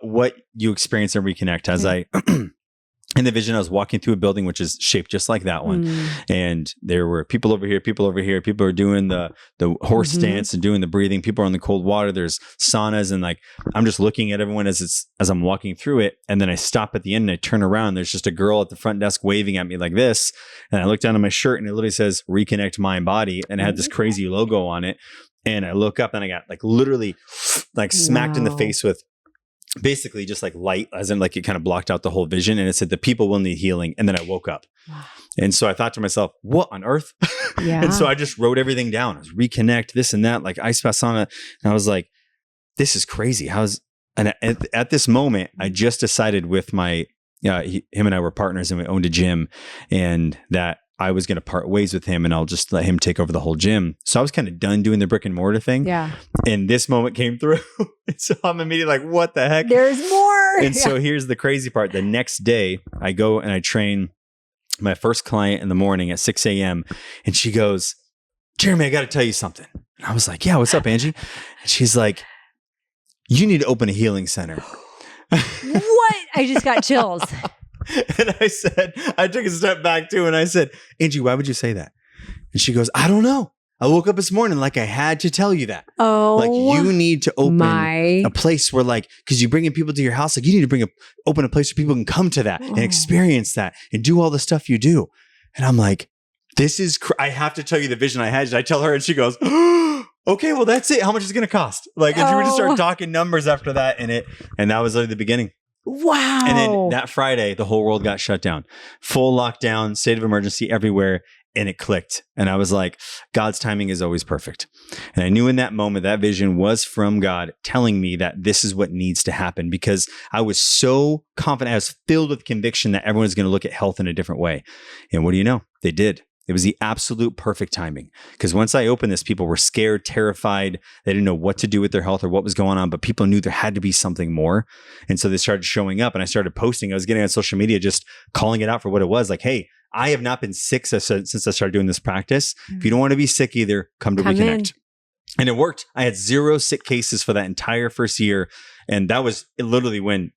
what you experience in Reconnect as I... In the vision, I was walking through a building which is shaped just like that one, and there were people over here, people over here. People are doing the horse stance and doing the breathing. People are in the cold water. There's saunas, and like I'm just looking at everyone as I'm walking through it, and then I stop at the end and I turn around. There's just a girl at the front desk waving at me like this, and I look down at my shirt and it literally says "Reconnect Mind Body," and it had this crazy logo on it. And I look up and I got like literally like smacked in the face with basically just like light, as in like it kind of blocked out the whole vision. And it said, the people will need healing. And then I woke up. Wow. And so I thought to myself, what on earth? Yeah. And so I just wrote everything down. I was Reconnect, this and that, like ice bath sauna. And I was like, this is crazy. And at this moment, I just decided with him and I were partners and we owned a gym, and that I was going to part ways with him and I'll just let him take over the whole gym. So I was kind of done doing the brick and mortar thing. Yeah. And this moment came through. So I'm immediately like, what the heck? There's more. And so here's the crazy part. The next day I go and I train my first client in the morning at 6 a.m. And she goes, Jerame, I got to tell you something. And I was like, yeah, what's up, Angie? And she's like, you need to open a healing center. What? I just got chills. And I took a step back too. And I said, Angie, why would you say that? And she goes, I don't know. I woke up this morning like I had to tell you that. Oh, like you need to open a place where because you bring in people to your house, like you need to open a place where people can come to that and experience that and do all the stuff you do. And I'm like, this is, I have to tell you the vision I had. And I tell her and she goes, okay, well, that's it. How much is it going to cost? Like, and we just started talking numbers after that and that was like the beginning. Wow. And then that Friday, the whole world got shut down, full lockdown, state of emergency everywhere. And it clicked. And I was like, God's timing is always perfect. And I knew in that moment, that vision was from God telling me that this is what needs to happen, because I was so confident. I was filled with conviction that everyone's going to look at health in a different way. And what do you know? They did. It was the absolute perfect timing. Because once I opened this, people were scared, terrified. They didn't know what to do with their health or what was going on, but people knew there had to be something more. And so they started showing up and I started posting. I was getting on social media, just calling it out for what it was. Like, hey, I have not been sick since I started doing this practice. If you don't want to be sick either, come to Reconnect. And it worked. I had 0 sick cases for that entire first year. And that was literally when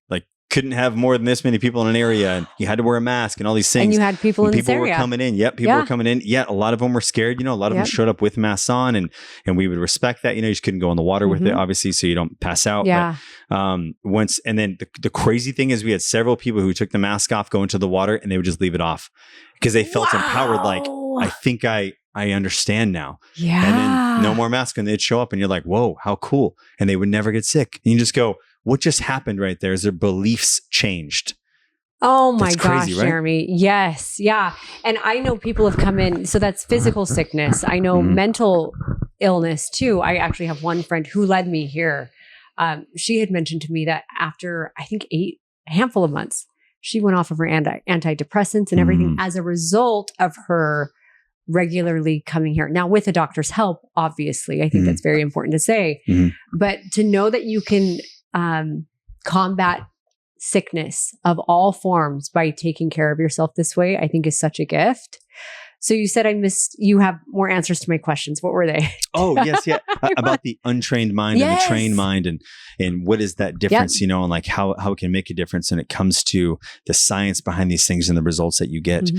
couldn't have more than this many people in an area, and you had to wear a mask and all these things. And you had people in this area. People were coming in. Yep. People were coming in. Yeah. A lot of them were scared. A lot of them showed up with masks on and we would respect that. You just couldn't go in the water with it, obviously, so you don't pass out. Yeah. But, and then the crazy thing is we had several people who took the mask off, go into the water, and they would just leave it off because they felt empowered. Like, I think I understand now. Yeah. And then no more mask, and they'd show up and you're like, whoa, how cool. And they would never get sick. And you just go, what just happened right there is their beliefs changed. Oh my gosh, crazy, right? Jerame. Yes. Yeah. And I know people have come in. So that's physical sickness. I know mental illness too. I actually have one friend who led me here. She had mentioned to me that after, I think, a handful of months, she went off of her antidepressants and everything as a result of her regularly coming here. Now, with a doctor's help, obviously, I think that's very important to say. But to know that you can combat sickness of all forms by taking care of yourself this way, I think is such a gift. So you said you have more answers to my questions. What were they? Oh, yes. Yeah. About the untrained mind and the trained mind and what is that difference, and like how it can make a difference when it comes to the science behind these things and the results that you get.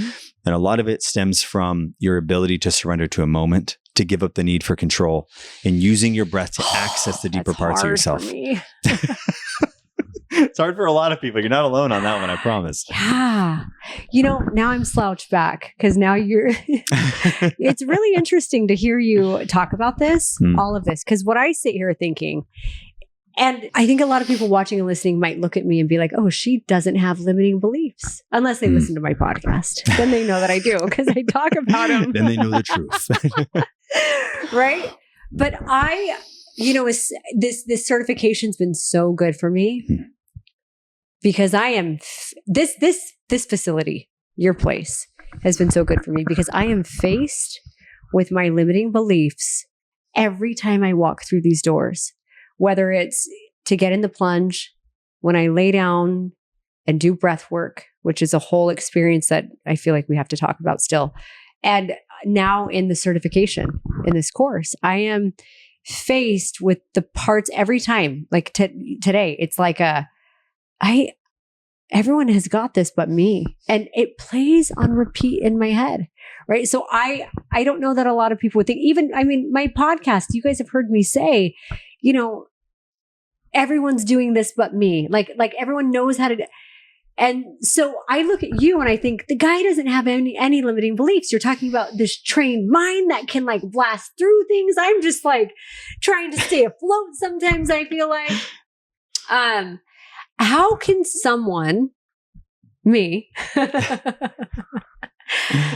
And a lot of it stems from your ability to surrender to a moment, to give up the need for control, and using your breath to access the deeper parts of yourself. For me. It's hard for a lot of people. You're not alone on that one, I promise. Yeah. Now I'm slouched back because now it's really interesting to hear you talk about this, all of this. Because what I sit here thinking, and I think a lot of people watching and listening might look at me and be like, oh, she doesn't have limiting beliefs. Unless they listen to my podcast. Then they know that I do because I talk about them. Then they know the truth. Right? But this certification's been so good for me because I am this facility, your place, has been so good for me because I am faced with my limiting beliefs every time I walk through these doors, whether it's to get in the plunge, when I lay down and do breath work, which is a whole experience that I feel like we have to talk about still. And now in the certification in this course, I am faced with the parts every time. Like today, it's like everyone has got this but me, and it plays on repeat in my head, right? So I don't know that a lot of people would think. My podcast, you guys have heard me say, everyone's doing this but me. Like everyone knows how to do. And so I look at you and I think the guy doesn't have any limiting beliefs. You're talking about this trained mind that can blast through things. I'm just trying to stay afloat sometimes, I feel like. How can someone, me,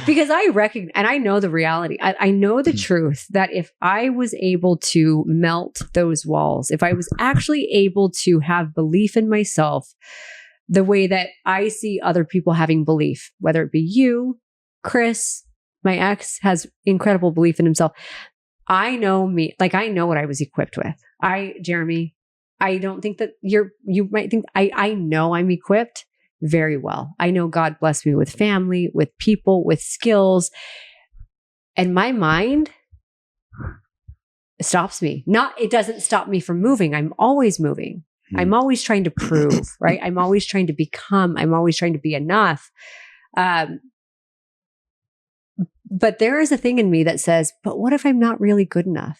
because I recognize, and I know the reality, I know the truth that if I was able to melt those walls, if I was actually able to have belief in myself, the way that I see other people having belief, whether it be you, Chris, my ex has incredible belief in himself. I know me, I know what I was equipped with. Jerame, I don't think that you might think, I know I'm equipped very well. I know God blessed me with family, with people, with skills. And my mind stops me. It doesn't stop me from moving. I'm always moving. I'm always trying to prove, right? I'm always trying to become, I'm always trying to be enough. But there is a thing in me that says, but what if I'm not really good enough?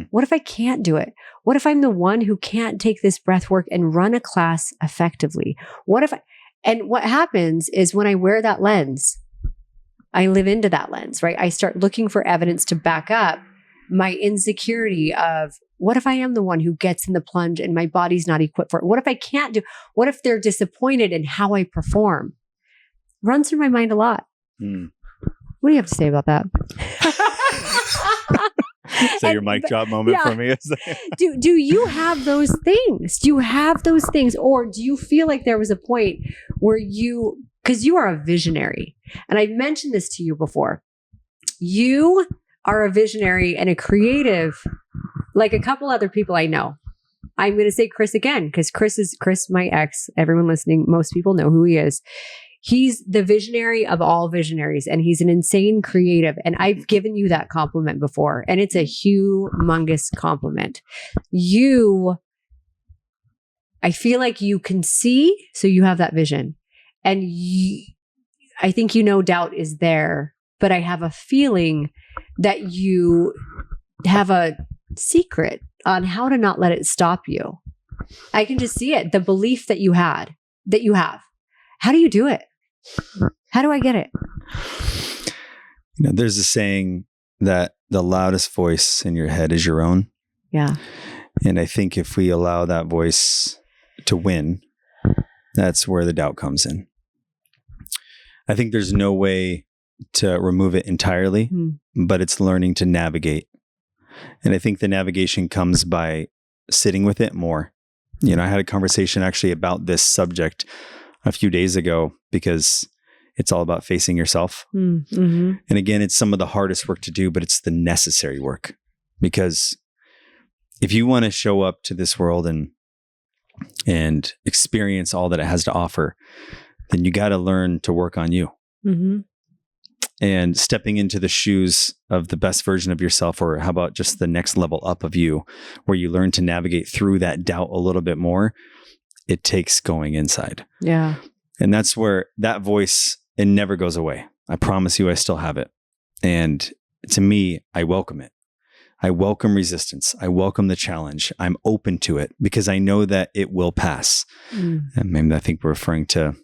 What if I can't do it? What if I'm the one who can't take this breath work and run a class effectively? And what happens is when I wear that lens, I live into that lens, right? I start looking for evidence to back up my insecurity of what if I am the one who gets in the plunge and my body's not equipped for it? What if I can't do? What if they're disappointed in how I perform? Runs through my mind a lot. What do you have to say about that? So your mic drop moment for me is do you have those things? Do you have those things? Or do you feel like there was a point where because you are a visionary, and I've mentioned this to you before, you are a visionary and a creative, like a couple other people I know. I'm going to say Chris again, because Chris, my ex, everyone listening, most people know who he is. He's the visionary of all visionaries, and he's an insane creative. And I've given you that compliment before, and it's a humongous compliment. I feel like you can see, so you have that vision. And I think doubt is there, but I have a feeling that you have a secret on how to not let it stop you. I can just see it, the belief that you have. How do you do it? How do I get it? There's a saying that the loudest voice in your head is your own. Yeah. And I think if we allow that voice to win, that's where the doubt comes in. I think there's no way to remove it entirely, but it's learning to navigate. And I think the navigation comes by sitting with it more. I had a conversation actually about this subject a few days ago, because it's all about facing yourself. Mm-hmm. And again, it's some of the hardest work to do, but it's the necessary work. Because if you want to show up to this world and experience all that it has to offer, then you got to learn to work on you. Mm-hmm. And stepping into the shoes of the best version of yourself, or how about just the next level up of you, where you learn to navigate through that doubt a little bit more, it takes going inside. Yeah. And that's where that voice, it never goes away. I promise you, I still have it. And to me, I welcome it. I welcome resistance. I welcome the challenge. I'm open to it because I know that it will pass. And maybe I think we're referring to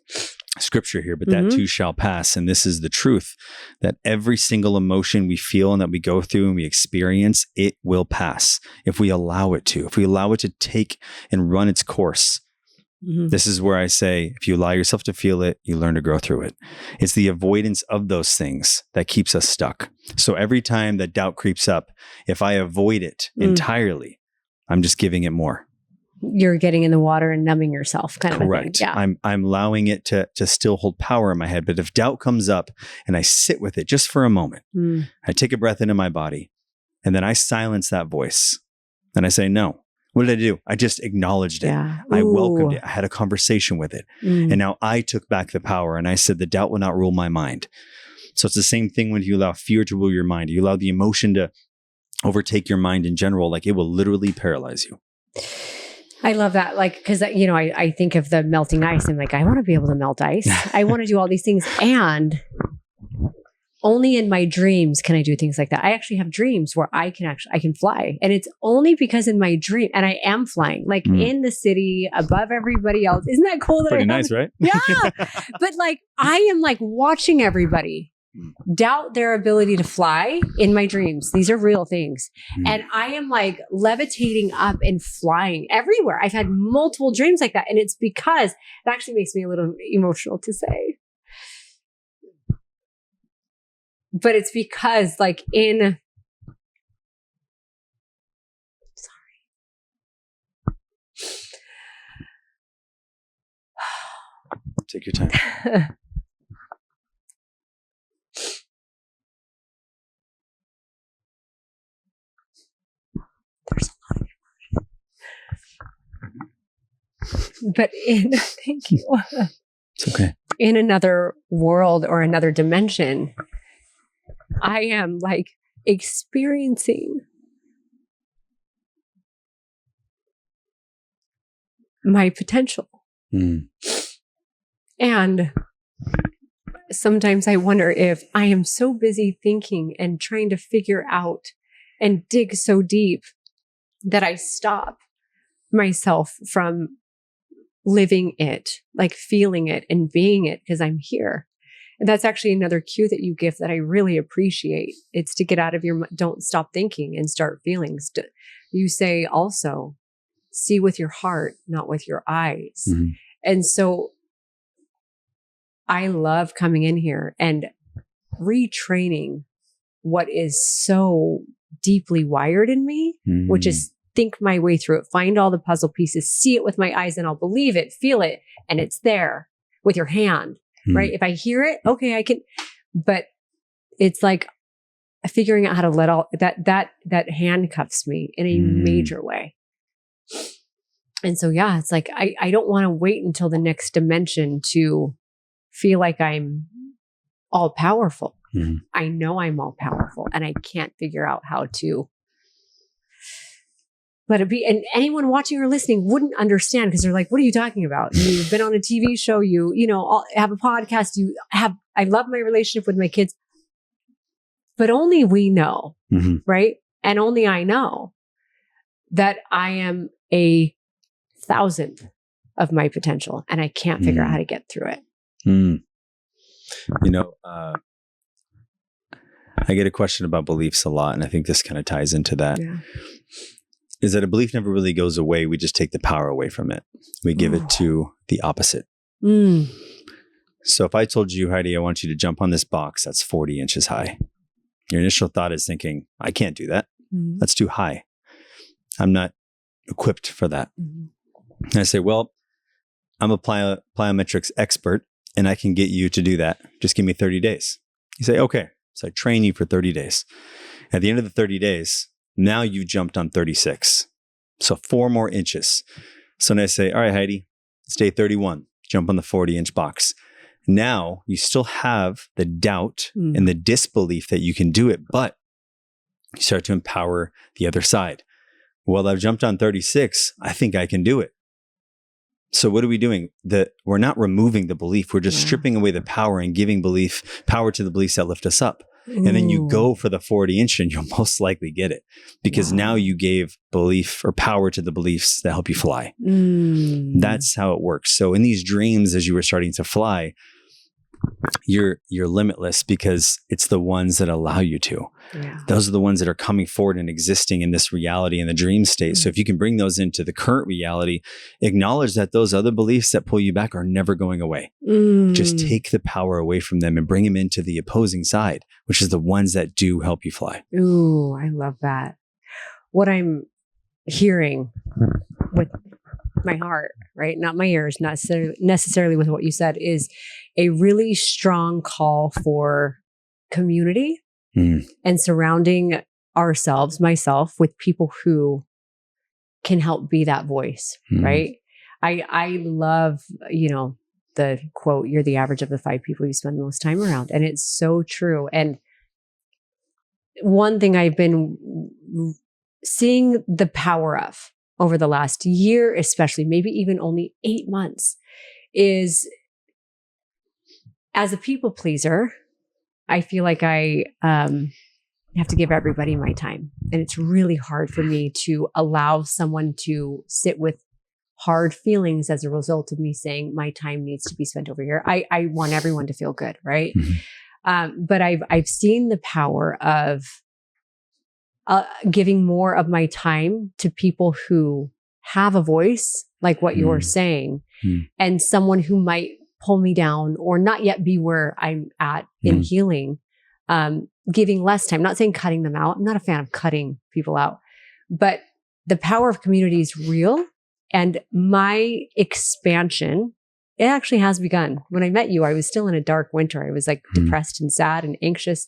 scripture here, but that too shall pass. And this is the truth, that every single emotion we feel and that we go through and we experience, it will pass if we allow it to. If we allow it to take and run its course. This is where I say, if you allow yourself to feel it, you learn to grow through it. It's the avoidance of those things that keeps us stuck. So every time that doubt creeps up, if I avoid it entirely, I'm just giving it more. You're getting in the water and numbing yourself, kind Correct. of a thing. Yeah. I'm allowing it to still hold power in my head. But if doubt comes up and I sit with it just for a moment, I take a breath into my body, and then I silence that voice and I say, no. What did I do? I just acknowledged it. Yeah. I welcomed it. I had a conversation with it. And now I took back the power, and I said, the doubt will not rule my mind. So it's the same thing when you allow fear to rule your mind. You allow the emotion to overtake your mind in general, like it will literally paralyze you. I love that. Like, because, I think of the melting ice. I'm like, I want to be able to melt ice. I want to do all these things. And only in my dreams can I do things like that. I actually have dreams where I can fly. And it's only because in my dream, and I am flying, like in the city above everybody else. Isn't that cool? Pretty nice, right? Yeah. But like, I am like watching everybody doubt their ability to fly in my dreams. These are real things. And I am like levitating up and flying everywhere. I've had multiple dreams like that. And it's because it actually makes me a little emotional to say. But it's because like Take your time. There's a lot of emotion. But thank you. It's okay. In another world or another dimension, I am like experiencing my potential. And sometimes I wonder if I am so busy thinking and trying to figure out and dig so deep that I stop myself from living it, like feeling it and being it because I'm here. And that's actually another cue that you give that I really appreciate. It's to get out of your, don't stop thinking and start feeling. You say also, see with your heart, not with your eyes. And so I love coming in here and retraining what is so deeply wired in me, which is think my way through it, find all the puzzle pieces, see it with my eyes and I'll believe it, feel it. And it's there with your hand, right? If I hear it, okay, I can, but it's like figuring out how to let all that handcuffs me in a major way. And so, yeah, it's like, I don't want to wait until the next dimension to feel like I'm all powerful. I know I'm all powerful and I can't figure out how to let it be. And anyone watching or listening wouldn't understand because they're like, what are you talking about? You've been on a TV show, you have a podcast, I love my relationship with my kids, but only we know, right? And only I know that I am a 1,000th of my potential and I can't figure out how to get through it. I get a question about beliefs a lot, and I think this kind of ties into that. Is that a belief never really goes away. We just take the power away from it. We give it to the opposite. So if I told you, Heidi, I want you to jump on this box that's 40 inches high. Your initial thought is thinking, I can't do that. That's too high. I'm not equipped for that. And I say, well, I'm a plyometrics expert and I can get you to do that. Just give me 30 days. You say, okay. So I train you for 30 days. At the end of the 30 days, now you've jumped on 36. So 4 more inches. So then I say, all right, Heidi, it's day 31. Jump on the 40-inch box. Now you still have the doubt and the disbelief that you can do it, but you start to empower the other side. Well, I've jumped on 36. I think I can do it. So what are we doing? We're not removing the belief. We're just stripping away the power and giving power to the beliefs that lift us up. And then you go for the 40-inch and you'll most likely get it because now you gave belief or power to the beliefs that help you fly. That's how it works. So in these dreams, as you were starting to fly, you're limitless because it's the ones that allow you to. Those are the ones that are coming forward and existing in this reality in the dream state. So if you can bring those into the current reality, acknowledge that those other beliefs that pull you back are never going away. Just take the power away from them and bring them into the opposing side, which is the ones that do help you fly. Ooh, I love that. What I'm hearing with my heart, right? Not my ears, not necessarily with what you said, is a really strong call for community and surrounding ourselves, myself, with people who can help be that voice, right? I love, the quote, you're the average of the 5 people you spend the most time around. And it's so true. And one thing I've been seeing the power of over the last year, especially maybe even only 8 months, is as a people pleaser, I feel like I have to give everybody my time. And it's really hard for me to allow someone to sit with hard feelings as a result of me saying my time needs to be spent over here. I want everyone to feel good, right? But I've seen the power of giving more of my time to people who have a voice, like what you're saying, and someone who might pull me down or not yet be where I'm at in healing, giving less time, not saying cutting them out. I'm not a fan of cutting people out, but the power of community is real. And my expansion, it actually has begun. When I met you, I was still in a dark winter. I was like depressed and sad and anxious.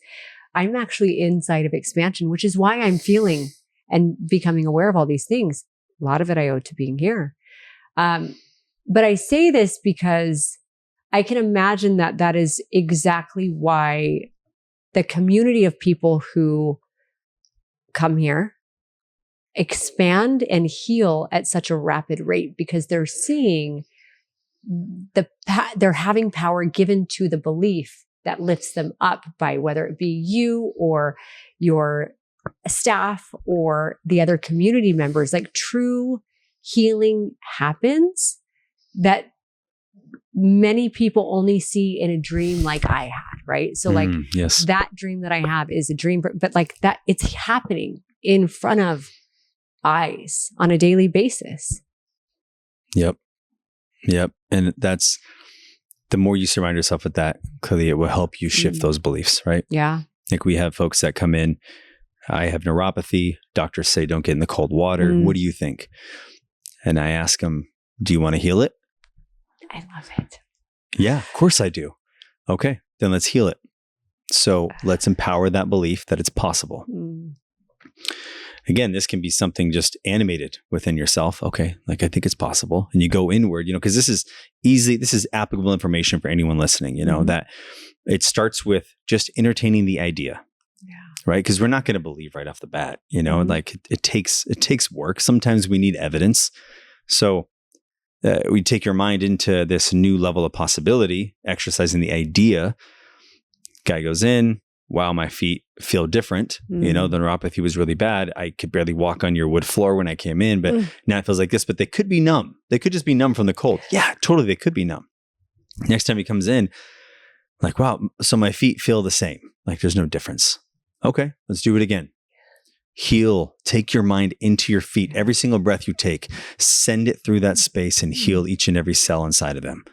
I'm actually inside of expansion, which is why I'm feeling and becoming aware of all these things. A lot of it I owe to being here. But I say this because I can imagine that is exactly why the community of people who come here expand and heal at such a rapid rate because they're seeing they're having power given to the belief that lifts them up by whether it be you or your staff or the other community members. Like true healing happens that many people only see in a dream like I had, right? So like yes. that dream that I have is a dream, but like that it's happening in front of eyes on a daily basis. Yep. And that's the more you surround yourself with that, clearly it will help you shift those beliefs, right? Yeah. Like we have folks that come in, I have neuropathy. Doctors say, don't get in the cold water. What do you think? And I ask them, do you want to heal it? I love it. Yeah, of course I do. Okay, then let's heal it. So let's empower that belief that it's possible. Again, this can be something just animated within yourself. Okay, like I think it's possible. And you go inward, because this is applicable information for anyone listening, that it starts with just entertaining the idea. Right? Because we're not going to believe right off the bat, like it takes work. Sometimes we need evidence. So we take your mind into this new level of possibility, exercising the idea. Guy goes in, wow, my feet feel different. The neuropathy was really bad. I could barely walk on your wood floor when I came in, but now it feels like this, but they could be numb. They could just be numb from the cold. Yeah, totally. They could be numb. Next time he comes in, like, wow, so my feet feel the same. Like there's no difference. Okay, let's do it again. Heal. Take your mind into your feet. Every single breath you take, send it through that space and heal each and every cell inside of them.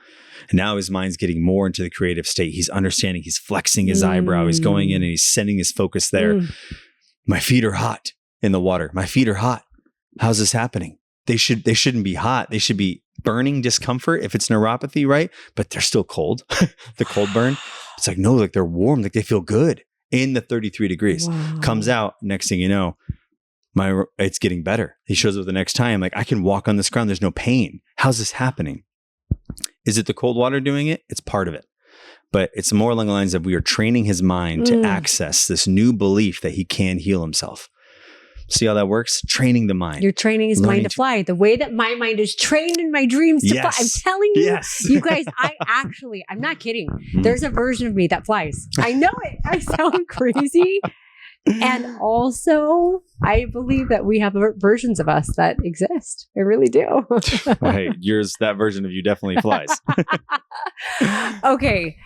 And now his mind's getting more into the creative state. He's understanding. He's flexing his eyebrow. He's going in and he's sending his focus there. My feet are hot in the water. My feet are hot. How's this happening? They shouldn't be hot. They should be burning discomfort if it's neuropathy, right? But they're still cold. The cold burn. It's like, no, like they're warm. Like they feel good. In the 33 degrees. Wow. Comes out, next thing you know, it's getting better. He shows up the next time, like I can walk on this ground. There's no pain. How's this happening? Is it the cold water doing it? It's part of it. But it's more along the lines of we are training his mind to access this new belief that he can heal himself. See how that works? Training the mind. You're training his mind to fly. The way that my mind is trained in my dreams to fly. I'm telling you, you guys, I'm not kidding. There's a version of me that flies. I know it. I sound crazy. And also, I believe that we have versions of us that exist. I really do. Hey, that version of you definitely flies. Okay.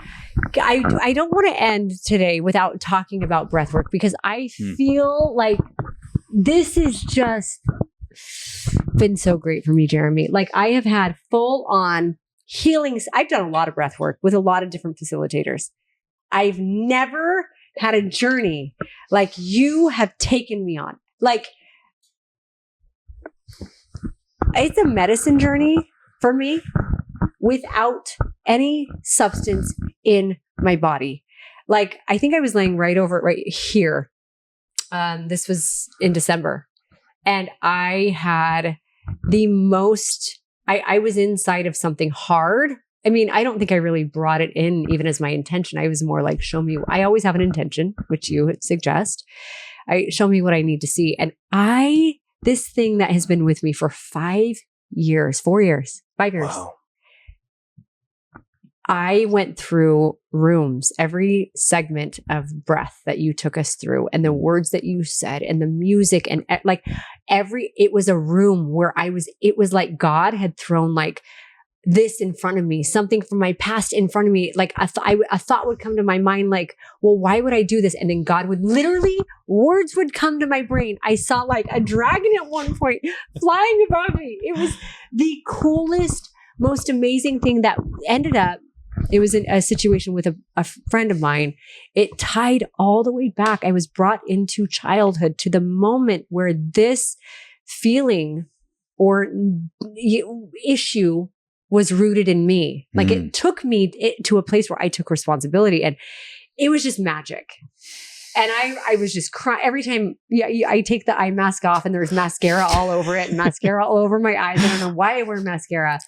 I don't want to end today without talking about breathwork because I feel like this has just been so great for me, Jerame. Like I have had full on healings. I've done a lot of breath work with a lot of different facilitators. I've never had a journey like you have taken me on. Like it's a medicine journey for me without any substance in my body. Like I think I was laying right here. This was in December and I had the most, I was inside of something hard. I mean, I don't think I really brought it in even as my intention. I was more like, show me, I always have an intention, which you suggest. Show me what I need to see. And this thing that has been with me for 5 years. Wow. I went through rooms, every segment of breath that you took us through and the words that you said and the music and like it was a room where it was like God had thrown like this in front of me, something from my past in front of me. Like a thought would come to my mind like, well, why would I do this? And then God would words would come to my brain. I saw like a dragon at one point flying above me. It was the coolest, most amazing thing that ended up. It was a situation with a friend of mine. It tied all the way back. I was brought into childhood to the moment where this feeling or issue was rooted in me. Like it took me to a place where I took responsibility and it was just magic. And I was just crying every time. I take the eye mask off and there's mascara all over it and mascara all over my eyes. I don't know why I wear mascara,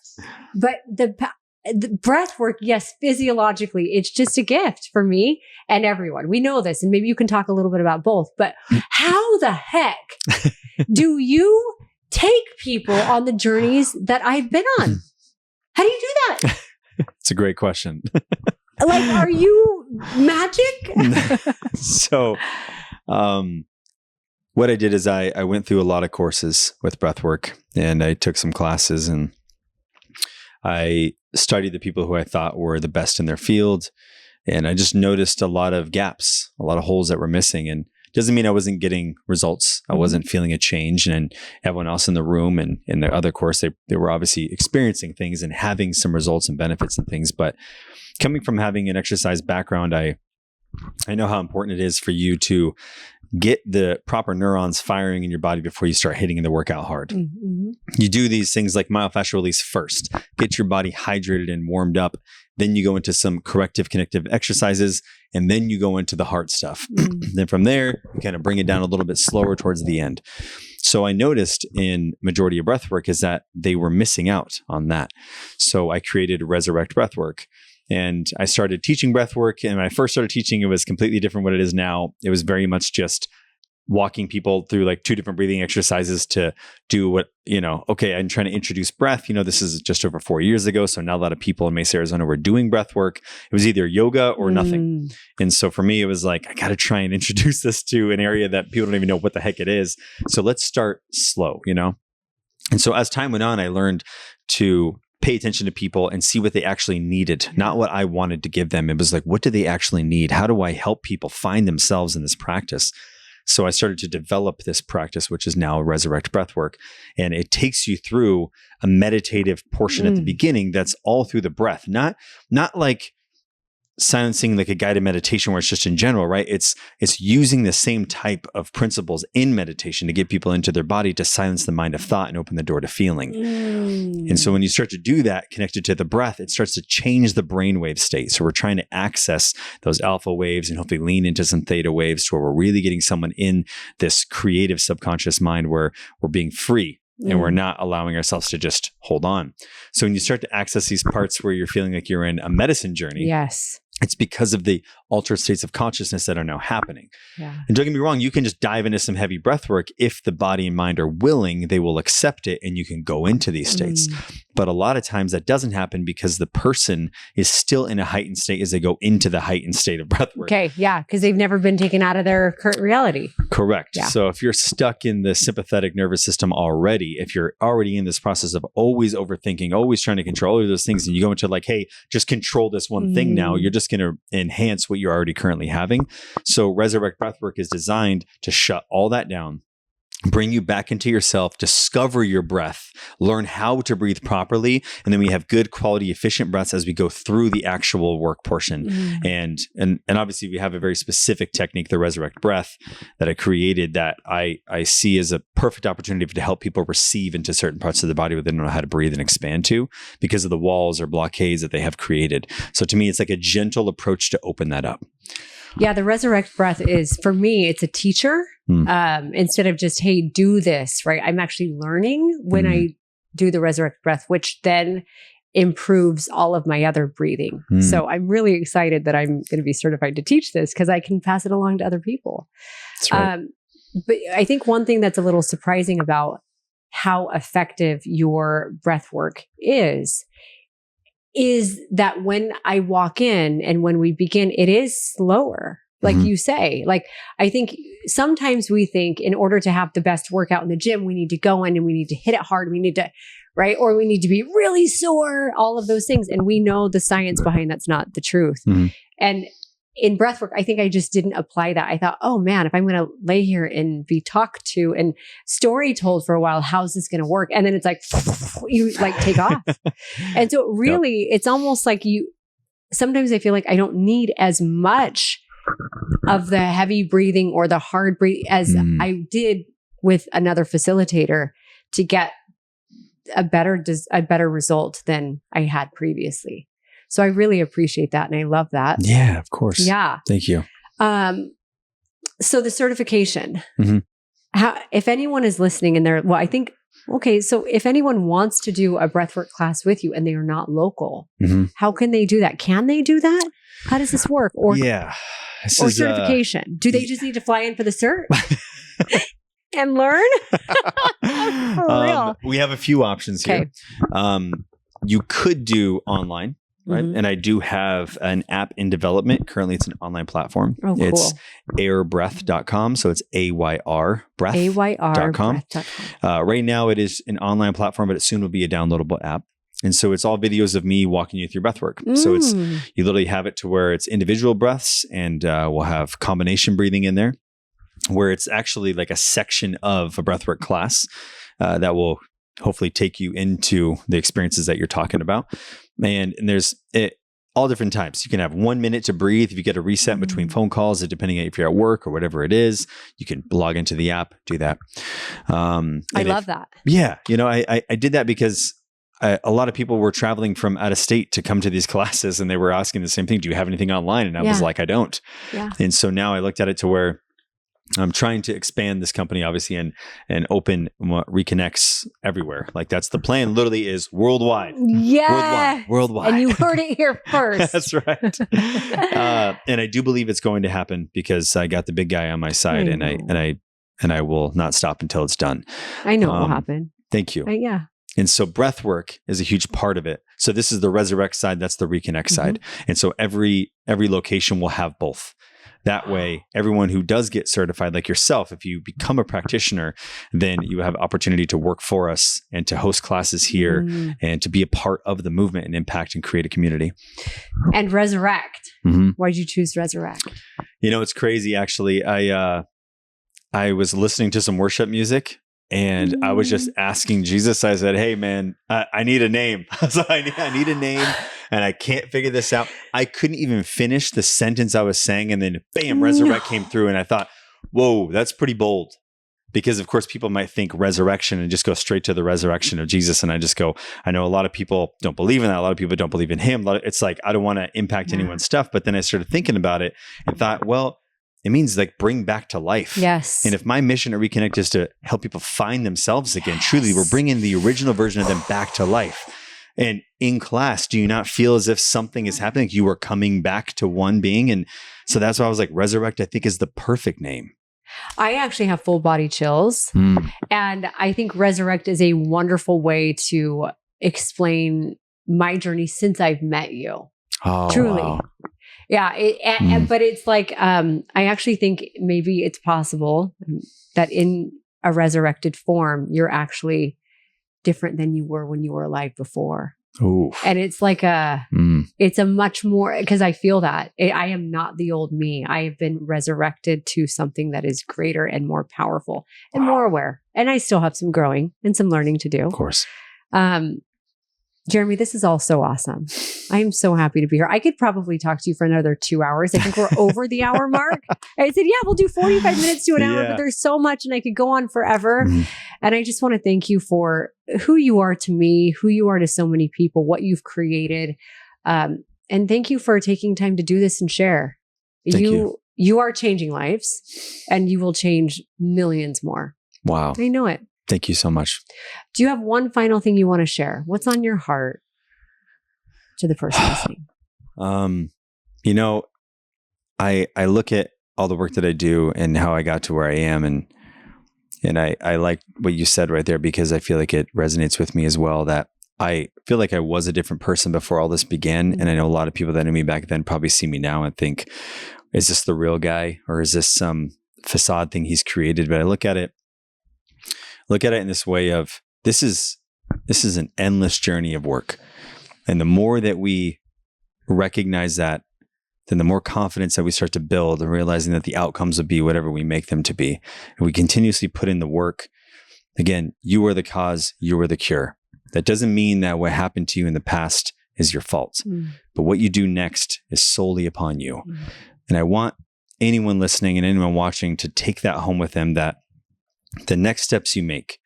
but the breath work, yes, physiologically, it's just a gift for me and everyone. We know this, and maybe you can talk a little bit about both, but how the heck do you take people on the journeys that I've been on? How do you do that? It's a great question. Like, are you magic? So, what I did is I went through a lot of courses with breathwork, and I took some classes, and I studied the people who I thought were the best in their field. And I just noticed a lot of gaps, a lot of holes that were missing. And it doesn't mean I wasn't getting results. I wasn't feeling a change. And everyone else in the room and in the other course, they were obviously experiencing things and having some results and benefits and things. But coming from having an exercise background, I know how important it is for you to get the proper neurons firing in your body before you start hitting the workout hard. Mm-hmm. You do these things like myofascial release first, get your body hydrated and warmed up. Then you go into some corrective connective exercises, and then you go into the hard stuff. Then from there, you kind of bring it down a little bit slower towards the end. So I noticed in majority of breathwork is that they were missing out on that. So I created Resurrect Breathwork. And I started teaching breathwork. And when I first started teaching, it was completely different what it is now. It was very much just walking people through like 2 different breathing exercises to do what, okay, I'm trying to introduce breath. This is just over 4 years ago. So now a lot of people in Mesa, Arizona were doing breath work. It was either yoga or nothing. And so for me, it was like, I got to try and introduce this to an area that people don't even know what the heck it is. So let's start slow, And so as time went on, I learned to pay attention to people and see what they actually needed, not what I wanted to give them. It was like, what do they actually need? How do I help people find themselves in this practice? So I started to develop this practice, which is now Resurrect Breathwork. And it takes you through a meditative portion at the beginning that's all through the breath, not like silencing like a guided meditation where it's just in general, right? It's using the same type of principles in meditation to get people into their body to silence the mind of thought and open the door to feeling. And so when you start to do that connected to the breath, it starts to change the brainwave state. So we're trying to access those alpha waves and hopefully lean into some theta waves to where we're really getting someone in this creative subconscious mind where we're being free. And we're not allowing ourselves to just hold on. So when you start to access these parts where you're feeling like you're in a medicine journey, yes, it's because of the altered states of consciousness that are now happening. Yeah. And don't get me wrong, you can just dive into some heavy breath work. If the body and mind are willing, they will accept it and you can go into these states. But a lot of times that doesn't happen because the person is still in a heightened state as they go into the heightened state of breath work. Okay. Yeah. Because they've never been taken out of their current reality. Correct. Yeah. So if you're stuck in the sympathetic nervous system already, if you're already in this process of always overthinking, always trying to control all those things, and you go into like, hey, just control this one thing now, you're just going to enhance what you're already currently having. So Resurrect Breathwork is designed to shut all that down, bring you back into yourself, discover your breath, learn how to breathe properly. And then we have good quality, efficient breaths as we go through the actual work portion. And obviously we have a very specific technique, the Resurrect breath, that I created that I see as a perfect opportunity to help people receive into certain parts of the body where they don't know how to breathe and expand to because of the walls or blockades that they have created. So to me, it's like a gentle approach to open that up. Yeah, the Resurrect breath is, for me, it's a teacher. Instead of just, hey, do this, right? I'm actually learning when I do the Resurrect breath, which then improves all of my other breathing. So I'm really excited that I'm going to be certified to teach this because I can pass it along to other people. That's right. But I think one thing that's a little surprising about how effective your breath work is that when I walk in and when we begin, it is slower. Like you say, like, I think sometimes we think in order to have the best workout in the gym, we need to go in and we need to hit it hard. We need to, right? Or we need to be really sore, all of those things. And we know the science behind that's not the truth. And in breathwork, I think I just didn't apply that. I thought, oh man, if I'm going to lay here and be talked to and story told for a while, how's this going to work? And then it's like, you like take off. And so really, it's almost like sometimes I feel like I don't need as much of the heavy breathing or the hard breathing as I did with another facilitator to get a better result than I had previously. So I really appreciate that. And I love that. Yeah, of course. Yeah. Thank you. So the certification, how, if anyone is listening and I think Okay. So if anyone wants to do a breathwork class with you and they are not local, how can they do that? Can they do that? How does this work? Or certification? Do they just need to fly in for the cert and learn? For real. We have a few options here. You could do online. Right. And I do have an app in development. Currently, it's an online platform. Oh, cool. It's airbreath.com. So it's AYR breath.com. Right now, it is an online platform, but it soon will be a downloadable app. And so it's all videos of me walking you through breathwork. So it's, you literally have it to where it's individual breaths, and we'll have combination breathing in there, where it's actually like a section of a breathwork class that will hopefully take you into the experiences that you're talking about. And there's all different types. You can have 1 minute to breathe. If you get a reset between phone calls, depending on if you're at work or whatever it is, you can log into the app, do that. I love that. Yeah. I did that because a lot of people were traveling from out of state to come to these classes, and they were asking the same thing. Do you have anything online? And I was like, I don't. Yeah. And so now I looked at it to where I'm trying to expand this company, obviously, and open Reconnects everywhere. Like that's the plan. Literally is worldwide. Yeah, worldwide. And you heard it here first. That's right. And I do believe it's going to happen because I got the big guy on my side, and I will not stop until it's done. I know it will happen. Thank you. Yeah. And so breathwork is a huge part of it. So this is the Resurrect side. That's the Reconnect side. And so every location will have both. That way, everyone who does get certified, like yourself, if you become a practitioner, then you have opportunity to work for us and to host classes here and to be a part of the movement and impact and create a community. And Resurrect. Why'd you choose Resurrect? It's crazy, actually. I was listening to some worship music, and I was just asking Jesus. I said, hey, man, I need a name. So I need a name, and I can't figure this out. I couldn't even finish the sentence I was saying, and then bam, Resurrect came through, and I thought, whoa, that's pretty bold. Because, of course, people might think resurrection and just go straight to the resurrection of Jesus. And I just go, I know a lot of people don't believe in that. A lot of people don't believe in him. It's like, I don't want to impact anyone's stuff. But then I started thinking about it and thought, well, it means like bring back to life. Yes. And if my mission at Reconnect is to help people find themselves again, truly, we're bringing the original version of them back to life. And in class, do you not feel as if something is happening? Like you are coming back to one being. And so that's why I was like, Resurrect, I think, is the perfect name. I actually have full body chills. And I think Resurrect is a wonderful way to explain my journey since I've met you. Oh, truly. Wow. Yeah. But it's like, I actually think maybe it's possible that in a resurrected form, you're actually different than you were when you were alive before. Ooh. And it's like it's a much more, because I feel that I am not the old me. I have been resurrected to something that is greater and more powerful and more aware. And I still have some growing and some learning to do. Of course. Jerame, this is all so awesome. I am so happy to be here. I could probably talk to you for another 2 hours. I think we're over the hour mark. I said, yeah, we'll do 45 minutes to an hour, but there's so much and I could go on forever. And I just want to thank you for who you are to me, who you are to so many people, what you've created. And thank you for taking time to do this and share. Thank you. You are changing lives and you will change millions more. Wow. I know it. Thank you so much. Do you have one final thing you want to share? What's on your heart to the person listening? I look at all the work that I do and how I got to where I am, and I like what you said right there, because I feel like it resonates with me as well, that I feel like I was a different person before all this began. And I know a lot of people that knew me back then probably see me now and think, is this the real guy, or is this some facade thing he's created? But I look at it in this way of this is an endless journey of work. And the more that we recognize that, then the more confidence that we start to build, and realizing that the outcomes will be whatever we make them to be. And we continuously put in the work. Again, you are the cause, you are the cure. That doesn't mean that what happened to you in the past is your fault, but what you do next is solely upon you. And I want anyone listening and anyone watching to take that home with them, that the next steps you make,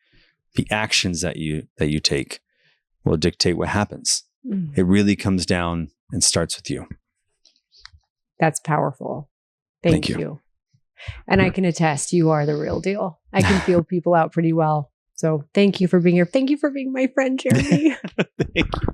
the actions that you take, will dictate what happens. It really comes down and starts with you. That's powerful. Thank you. And I can attest, you are the real deal. I can feel people out pretty well. So thank you for being here. Thank you for being my friend, Jerame. Thank you.